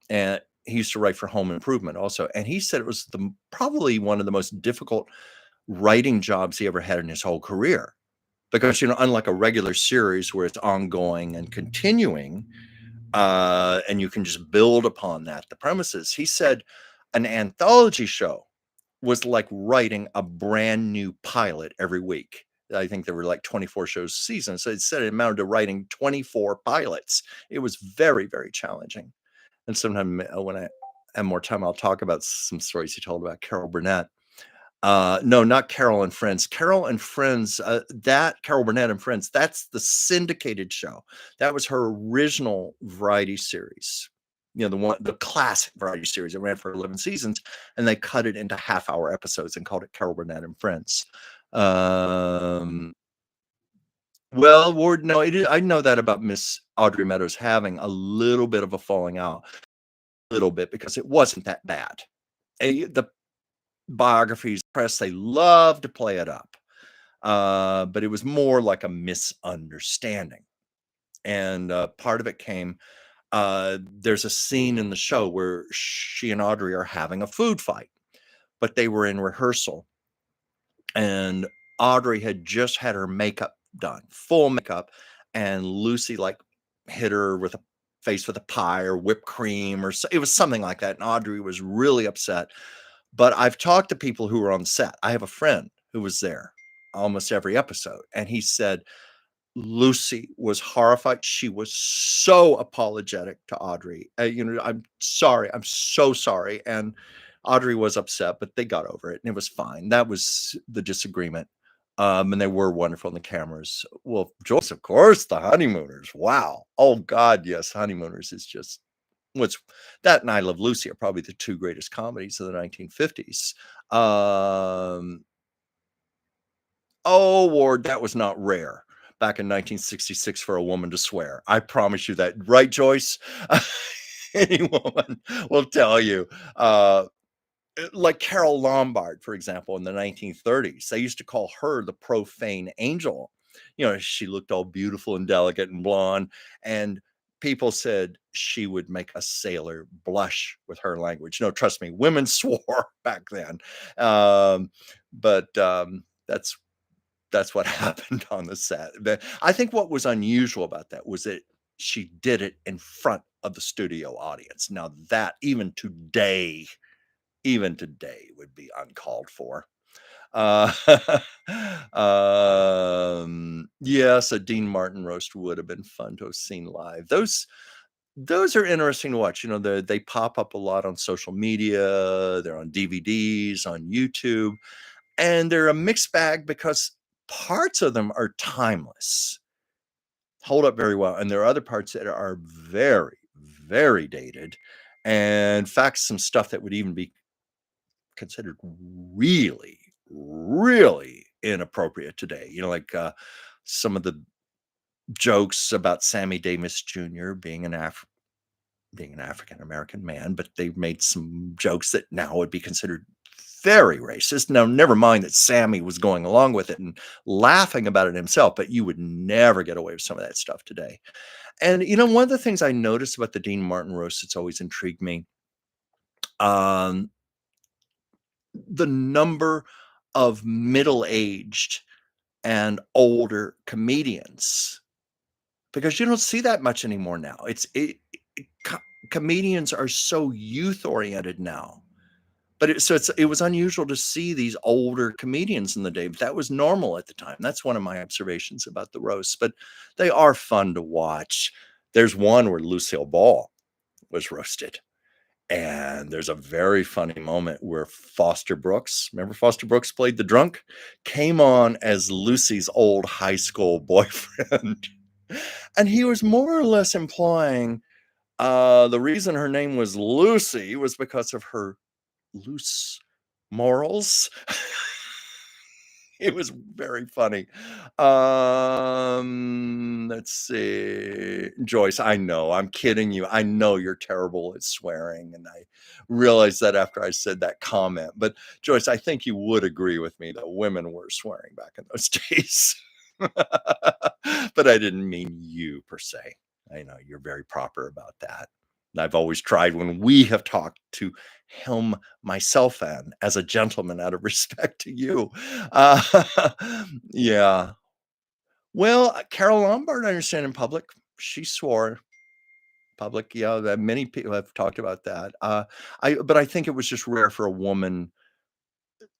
and he used to write for Home Improvement also, and he said it was probably one of the most difficult writing jobs he ever had in his whole career. Because, unlike a regular series where it's ongoing and continuing, and you can just build upon that, the premises, he said an anthology show was like writing a brand new pilot every week. I think there were like 24 shows a season. So it said it amounted to writing 24 pilots. It was very, very challenging. And sometime when I have more time, I'll talk about some stories he told about Carol Burnett. No, not Carol and Friends. Carol and Friends, that Carol Burnett and Friends, that's the syndicated show. That was her original variety series. The classic variety series. It ran for 11 seasons, and they cut it into half-hour episodes and called it Carol Burnett and Friends. Well, Ward, no, I know that about Miss Audrey Meadows having a little bit of a falling out, a little bit, because it wasn't that bad. The biographies, press, they love to play it up. But it was more like a misunderstanding. And part of it came, there's a scene in the show where she and Audrey are having a food fight, but they were in rehearsal. And Audrey had just had her makeup done, full makeup, and Lucy like hit her with a face with a pie or whipped cream or it was something like that. And Audrey was really upset. But I've talked to people who were on set. I have a friend who was there almost every episode, and he said Lucy was horrified. She was so apologetic to Audrey. I'm sorry. I'm so sorry. And Audrey was upset, but they got over it and it was fine. That was the disagreement. And they were wonderful in the cameras. Well, Joyce, of course, the Honeymooners. Wow. Oh God, yes. Honeymooners is just what's that and I Love Lucy are probably the 2 greatest comedies of the 1950s. Oh, Ward, that was not rare back in 1966 for a woman to swear. I promise you that. Right, Joyce? Any woman will tell you. Like Carol Lombard, for example, in the 1930s, they used to call her the profane angel. She looked all beautiful and delicate and blonde, and people said she would make a sailor blush with her language. No, trust me, women swore back then. But that's what happened on the set. I think what was unusual about that was that she did it in front of the studio audience. Now that even today would be uncalled for. Uh, yes, a Dean Martin roast would have been fun to have seen live. Those are interesting to watch. They pop up a lot on social media. They're on DVDs, on YouTube, and they're a mixed bag because parts of them are timeless, hold up very well, and there are other parts that are very, very dated, and in fact, some stuff that would even be considered really, really inappropriate today. Like some of the jokes about Sammy Davis Jr. being an African American man, but they made some jokes that now would be considered very racist. Now, never mind that Sammy was going along with it and laughing about it himself, but you would never get away with some of that stuff today. And, one of the things I noticed about the Dean Martin roast that's always intrigued me, um, the number of middle-aged and older comedians, because you don't see that much anymore now. It co comedians are so youth-oriented now. But it was unusual to see these older comedians in the day, but that was normal at the time. That's one of my observations about the roasts, but they are fun to watch. There's one where Lucille Ball was roasted, and there's a very funny moment where Foster Brooks, remember Foster Brooks played the drunk? Came on as Lucy's old high school boyfriend, and he was more or less implying, the reason her name was Lucy was because of her loose morals. It was very funny. Let's see. Joyce, I know, I'm kidding you. I know you're terrible at swearing, and I realized that after I said that comment. But Joyce, I think you would agree with me that women were swearing back in those days. But I didn't mean you per se. I know you're very proper about that. And I've always tried when we have talked to helm myself in as a gentleman out of respect to you. Uh, yeah. Well, Carol Lombard, I understand in public, she swore public. Yeah, that many people have talked about that. But I think it was just rare for a woman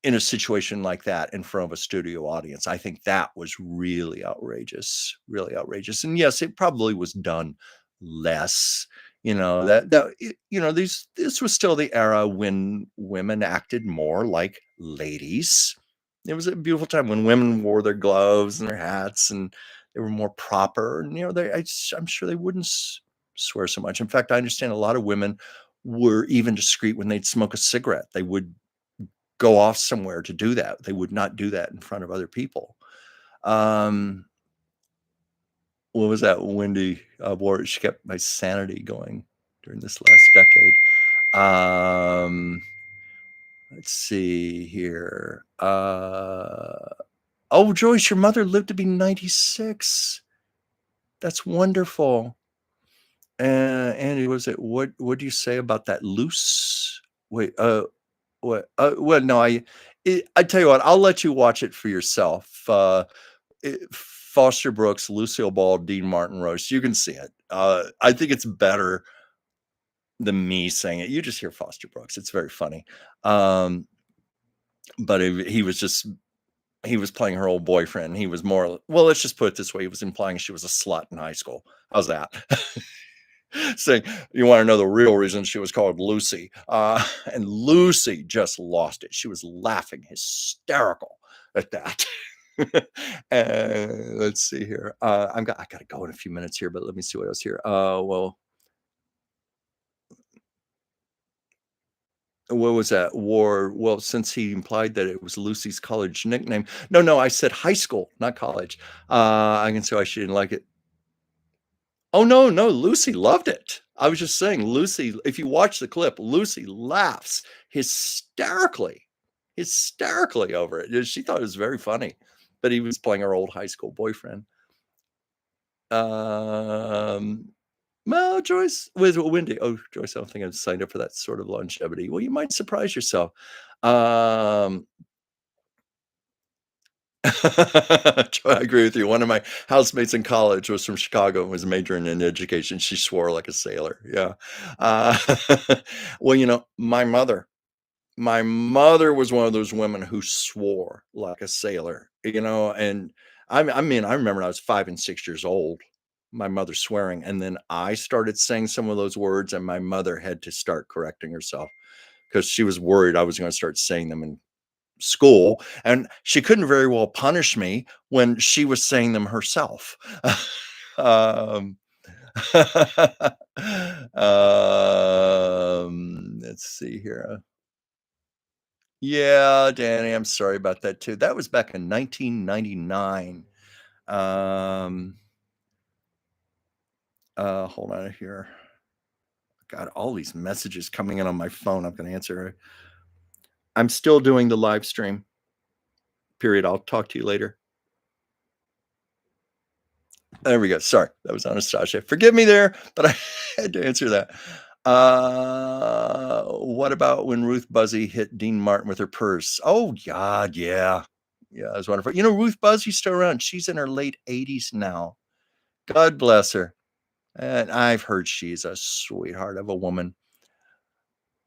in a situation like that in front of a studio audience. I think that was really outrageous, really outrageous. And yes, it probably was done less. This was still the era when women acted more like ladies. It was a beautiful time when women wore their gloves and their hats, and they were more proper. And I'm sure they wouldn't swear so much. In fact, I understand a lot of women were even discreet when they'd smoke a cigarette. They would go off somewhere to do that. They would not do that in front of other people. Um, what was that? Wendy wore she kept my sanity going during this last decade. Let's see here. Oh, Joyce, your mother lived to be 96. That's wonderful. Andy, was it what do you say about that loose? Wait, what? Well, no, I tell you what, I'll let you watch it for yourself. Foster Brooks, Lucille Ball, Dean Martin roast. You can see it. I think it's better than me saying it. You just hear Foster Brooks. It's very funny. But he was playing her old boyfriend. He was more, well, let's just put it this way. He was implying she was a slut in high school. How's that? Saying, you want to know the real reason she was called Lucy. And Lucy just lost it. She was laughing hysterical at that. Let's see here. I got to go in a few minutes here, but let me see what else here. What was that? Well, since he implied that it was Lucy's college nickname. No, I said high school, not college. I can say why she didn't like it. Oh, no, Lucy loved it. I was just saying, Lucy, if you watch the clip, Lucy laughs hysterically over it. She thought it was very funny, but he was playing her old high school boyfriend. Well, Joyce, with Wendy. Oh, Joyce, I don't think I've signed up for that sort of longevity. Well, you might surprise yourself. I agree with you. One of my housemates in college was from Chicago and was majoring in education. She swore like a sailor. Yeah. Uh, well, my mother was one of those women who swore like a sailor, and I mean, I remember when I was 5 and 6 years old, my mother swearing, and then I started saying some of those words, and my mother had to start correcting herself because she was worried I was going to start saying them in school, and she couldn't very well punish me when she was saying them herself. um, let's see here. Yeah, Danny, I'm sorry about that too. That was back in 1999. Um, hold on here. Got all these messages coming in on my phone. I'm going to answer. I'm still doing the live stream. Period. I'll talk to you later. There we go. Sorry, that was Anastasia. Forgive me there, but I had to answer that. What about when Ruth Buzzy hit Dean Martin with her purse? Oh God, yeah. Yeah, it was wonderful. You know, Ruth Buzzy's still around. She's in her late 80s now. God bless her. And I've heard she's a sweetheart of a woman.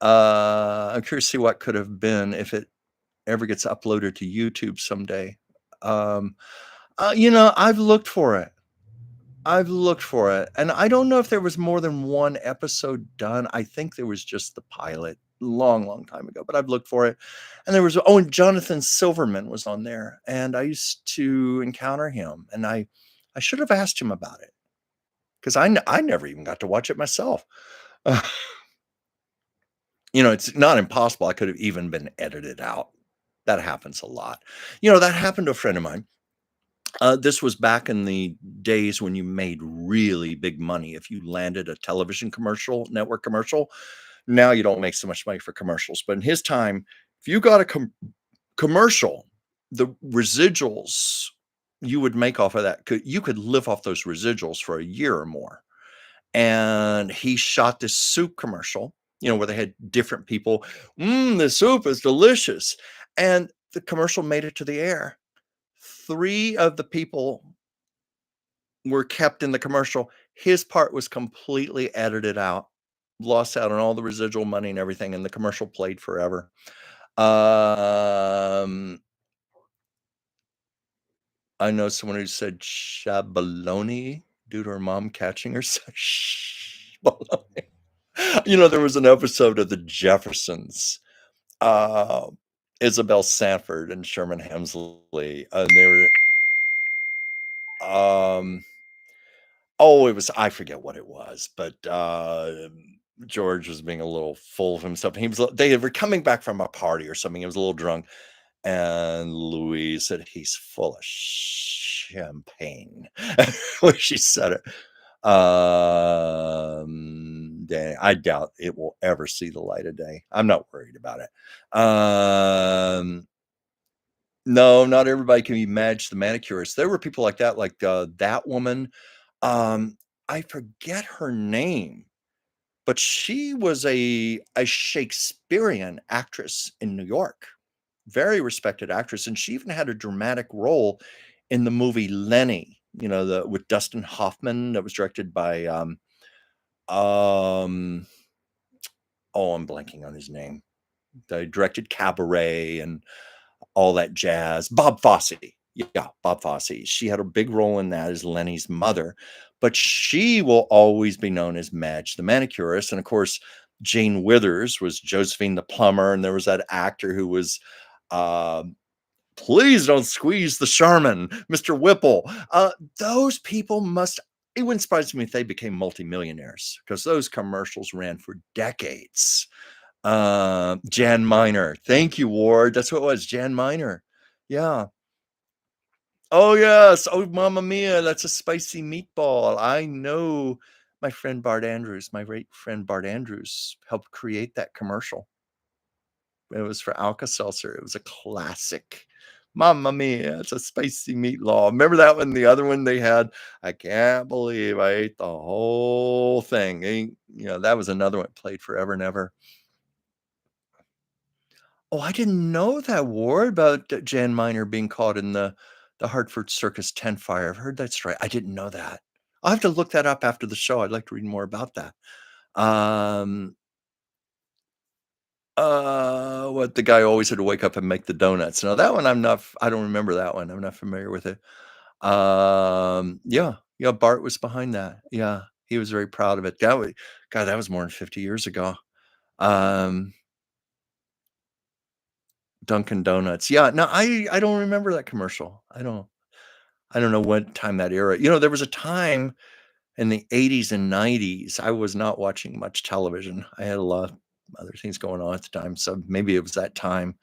I'm curious to see what could have been if it ever gets uploaded to YouTube someday. Um, I've looked for it. I've looked for it, and I don't know if there was more than one episode done. I think there was just the pilot long, long time ago, but I've looked for it. And there was and Jonathan Silverman was on there, and I used to encounter him, and I should have asked him about it because I never even got to watch it myself. Uh, it's not impossible. I could have even been edited out. That happens a lot. That happened to a friend of mine. This was back in the days when you made really big money if you landed a television commercial, network commercial. Now you don't make so much money for commercials, but in his time, if you got a commercial, the residuals you would make off of that you could live off those residuals for a year or more. And he shot this soup commercial, where they had different people. The soup is delicious, and the commercial made it to the air. Three of the people were kept in the commercial. His part was completely edited out, lost out on all the residual money and everything, and the commercial played forever. Um, I know someone who said shabaloney due to her mom catching her son. Shabaloney. There was an episode of The Jeffersons, uh, Isabel Sanford and Sherman Hemsley, and they were, um, oh, I forget what it was, but, George was being a little full of himself. They were coming back from a party or something. He was a little drunk, and Louise said, "He's full of champagne," when she said it. Dang, I doubt it will ever see the light of day. I'm not worried about it. No, not everybody can be Madge the manicurist. There were people like that, like, that woman, um, I forget her name, but she was a Shakespearean actress in New York, very respected actress, and she even had a dramatic role in the movie Lenny, with Dustin Hoffman that was directed by, um, oh, I'm blanking on his name. They directed Cabaret and all that jazz. Bob Fosse. Yeah, Bob Fosse. She had a big role in that as Lenny's mother, but she will always be known as Madge the manicurist. And of course, Jane Withers was Josephine the plumber, and there was that actor who was, um, please don't squeeze the Charmin, Mr. Whipple. Those people must. It wouldn't surprise me if they became multimillionaires because those commercials ran for decades. Jan Miner. Thank you, Ward. That's what it was, Jan Miner. Yeah. Oh, yes. Oh, mamma mia, that's a spicy meatball. I know my friend Bart Andrews, my great friend Bart Andrews helped create that commercial. It was for Alka-Seltzer. It was a classic. Mamma mia, it's a spicy meatball. Remember that one? The other one they had, I can't believe I ate the whole thing. That was another one played forever and ever. Oh, I didn't know that, Ward, about Jan Miner being caught in the Hartford Circus tent fire. I've heard that story. I didn't know that. I'll have to look that up after the show. I'd like to read more about that. Um, what the guy always had to wake up and make the donuts. No, that one I don't remember that one. I'm not familiar with it. Yeah, yeah, Bart was behind that. Yeah, he was very proud of it. God, that was more than 50 years ago. Um, Dunkin' Donuts. Yeah, no, I don't remember that commercial. I don't know what time that era. There was a time in the 80s and 90s, I was not watching much television. I had a lot of other things going on at the time, so maybe it was that time.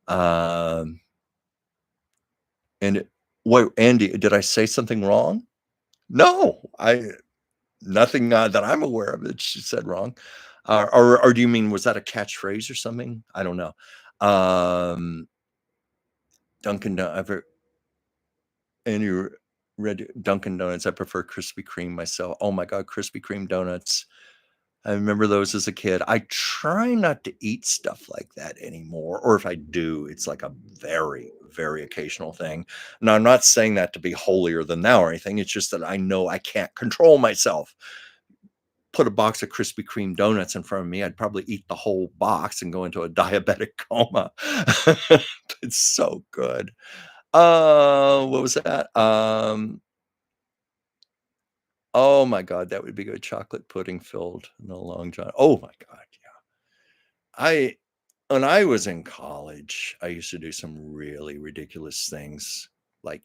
Um, and what, Andy, did I say something wrong? No, nothing that I'm aware of that she said wrong. Or do you mean was that a catchphrase or something? I don't know. Um, Dunkin' Don- I've heard- Andy Red Dunkin' Donuts, I prefer Krispy Kreme myself. Oh my god, Krispy Kreme donuts. I remember those as a kid. I try not to eat stuff like that anymore, or if I do, it's like a very, very occasional thing. Now, I'm not saying that to be holier than thou or anything, it's just that I know I can't control myself. Put a box of Krispy Kreme donuts in front of me, I'd probably eat the whole box and go into a diabetic coma. It's so good. What was that? Oh my god, that would be good. Chocolate pudding filled in a Long John. Oh my god, yeah. I when I was in college, I used to do some really ridiculous things. Like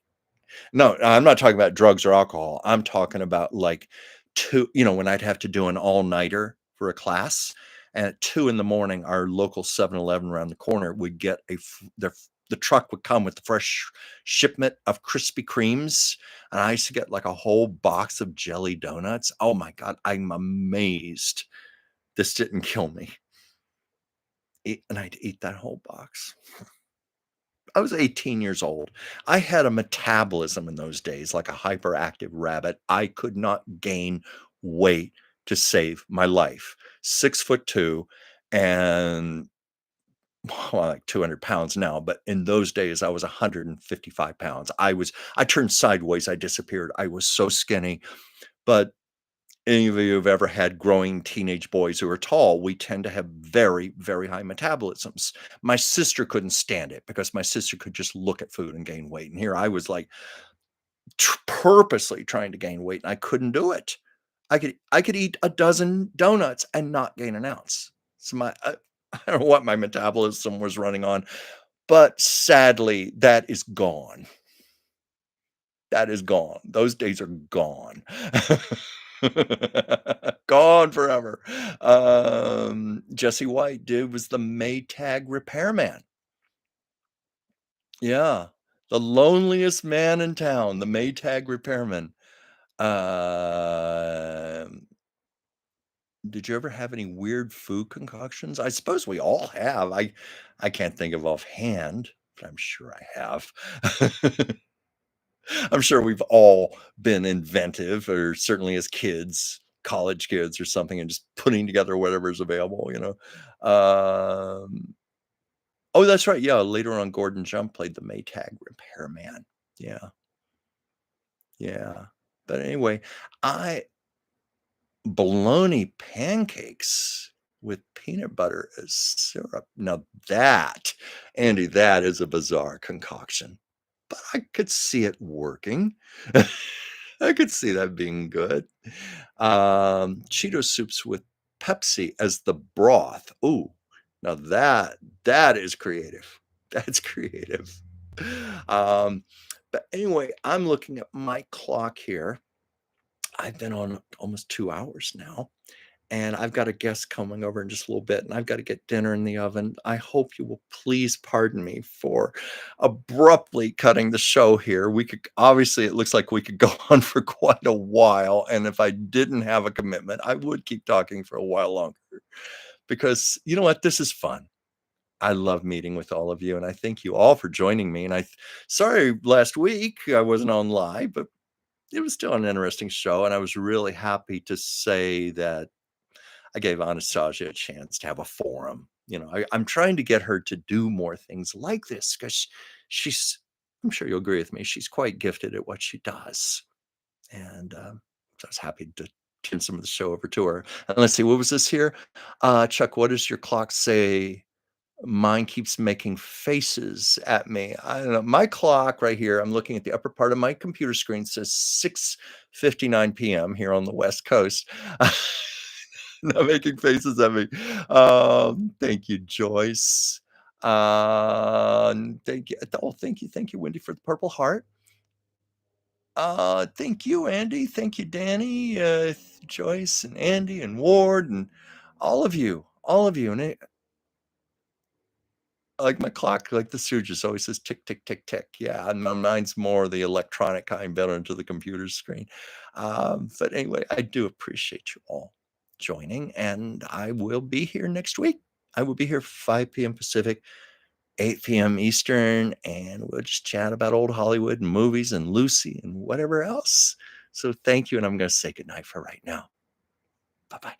no, I'm not talking about drugs or alcohol. I'm talking about like when I'd have to do an all-nighter for a class, and at 2 in the morning, our local 7-Eleven around the corner would get the truck would come with the fresh shipment of Krispy Kremes, and I used to get like a whole box of jelly donuts. Oh my god, I'm amazed this didn't kill me. And I'd eat that whole box. I was 18 years old. I had a metabolism in those days like a hyperactive rabbit. I could not gain weight to save my life. 6'2" and well, like 200 pounds now, but in those days I was 155 pounds. I turned sideways, I disappeared. I was so skinny. But any of you who've ever had growing teenage boys who are tall, we tend to have very, very high metabolisms. My sister couldn't stand it because my sister could just look at food and gain weight. And here I was like purposely trying to gain weight and I couldn't do it. I could eat a dozen donuts and not gain an ounce. So I don't know what my metabolism was running on, but sadly that is gone. That is gone. Those days are gone. Gone forever. Jesse White, dude, was the Maytag repairman. Yeah. The loneliest man in town, the Maytag repairman. Um, did you ever have any weird food concoctions? I suppose we all have. I can't think of offhand, but I'm sure I have. I'm sure we've all been inventive, or certainly as kids, college kids or something, and just putting together whatever's available. Oh, that's right. Yeah, later on, Gordon Jump played the Maytag repairman. Yeah, yeah. But anyway, I bologna pancakes with peanut butter as syrup. Now that, Andy, that is a bizarre concoction, but I could see it working. I could see that being good. Cheeto soups with Pepsi as the broth. Ooh, now that is creative. That's creative. Um, but anyway, I'm looking at my clock here. I've been on almost 2 hours now, and I've got a guest coming over in just a little bit, and I've got to get dinner in the oven. I hope you will please pardon me for abruptly cutting the show here. We could obviously, it looks like we could go on for quite a while, and if I didn't have a commitment, I would keep talking for a while longer because you know what? This is fun. I love meeting with all of you, and I thank you all for joining me. And sorry last week I wasn't on live, but it was still an interesting show, and I was really happy to say that I gave Anastasia a chance to have a forum. I'm trying to get her to do more things like this because she's, I'm sure you'll agree with me, she's quite gifted at what she does. And so I was happy to turn some of the show over to her. And let's see, what was this here? Chuck, what does your clock say? Mine keeps making faces at me. I don't know. My clock right here, I'm looking at the upper part of my computer screen, says 6:59 p.m. here on the West Coast. Not making faces at me. Thank you, Joyce. Thank you. Oh, thank you, Wendy, for the Purple Heart. Thank you, Andy. Thank you, Danny, Joyce, and Andy, and Ward, and all of you. And like my clock, like the Stooges always says tick, tick, tick, tick. Yeah, and mine's more the electronic kind, better into the computer screen. But anyway, I do appreciate you all joining, and I will be here next week. I will be here 5 p.m. Pacific, 8 p.m. Eastern, and we'll just chat about old Hollywood and movies and Lucy and whatever else. So thank you, and I'm gonna say goodnight for right now. Bye-bye.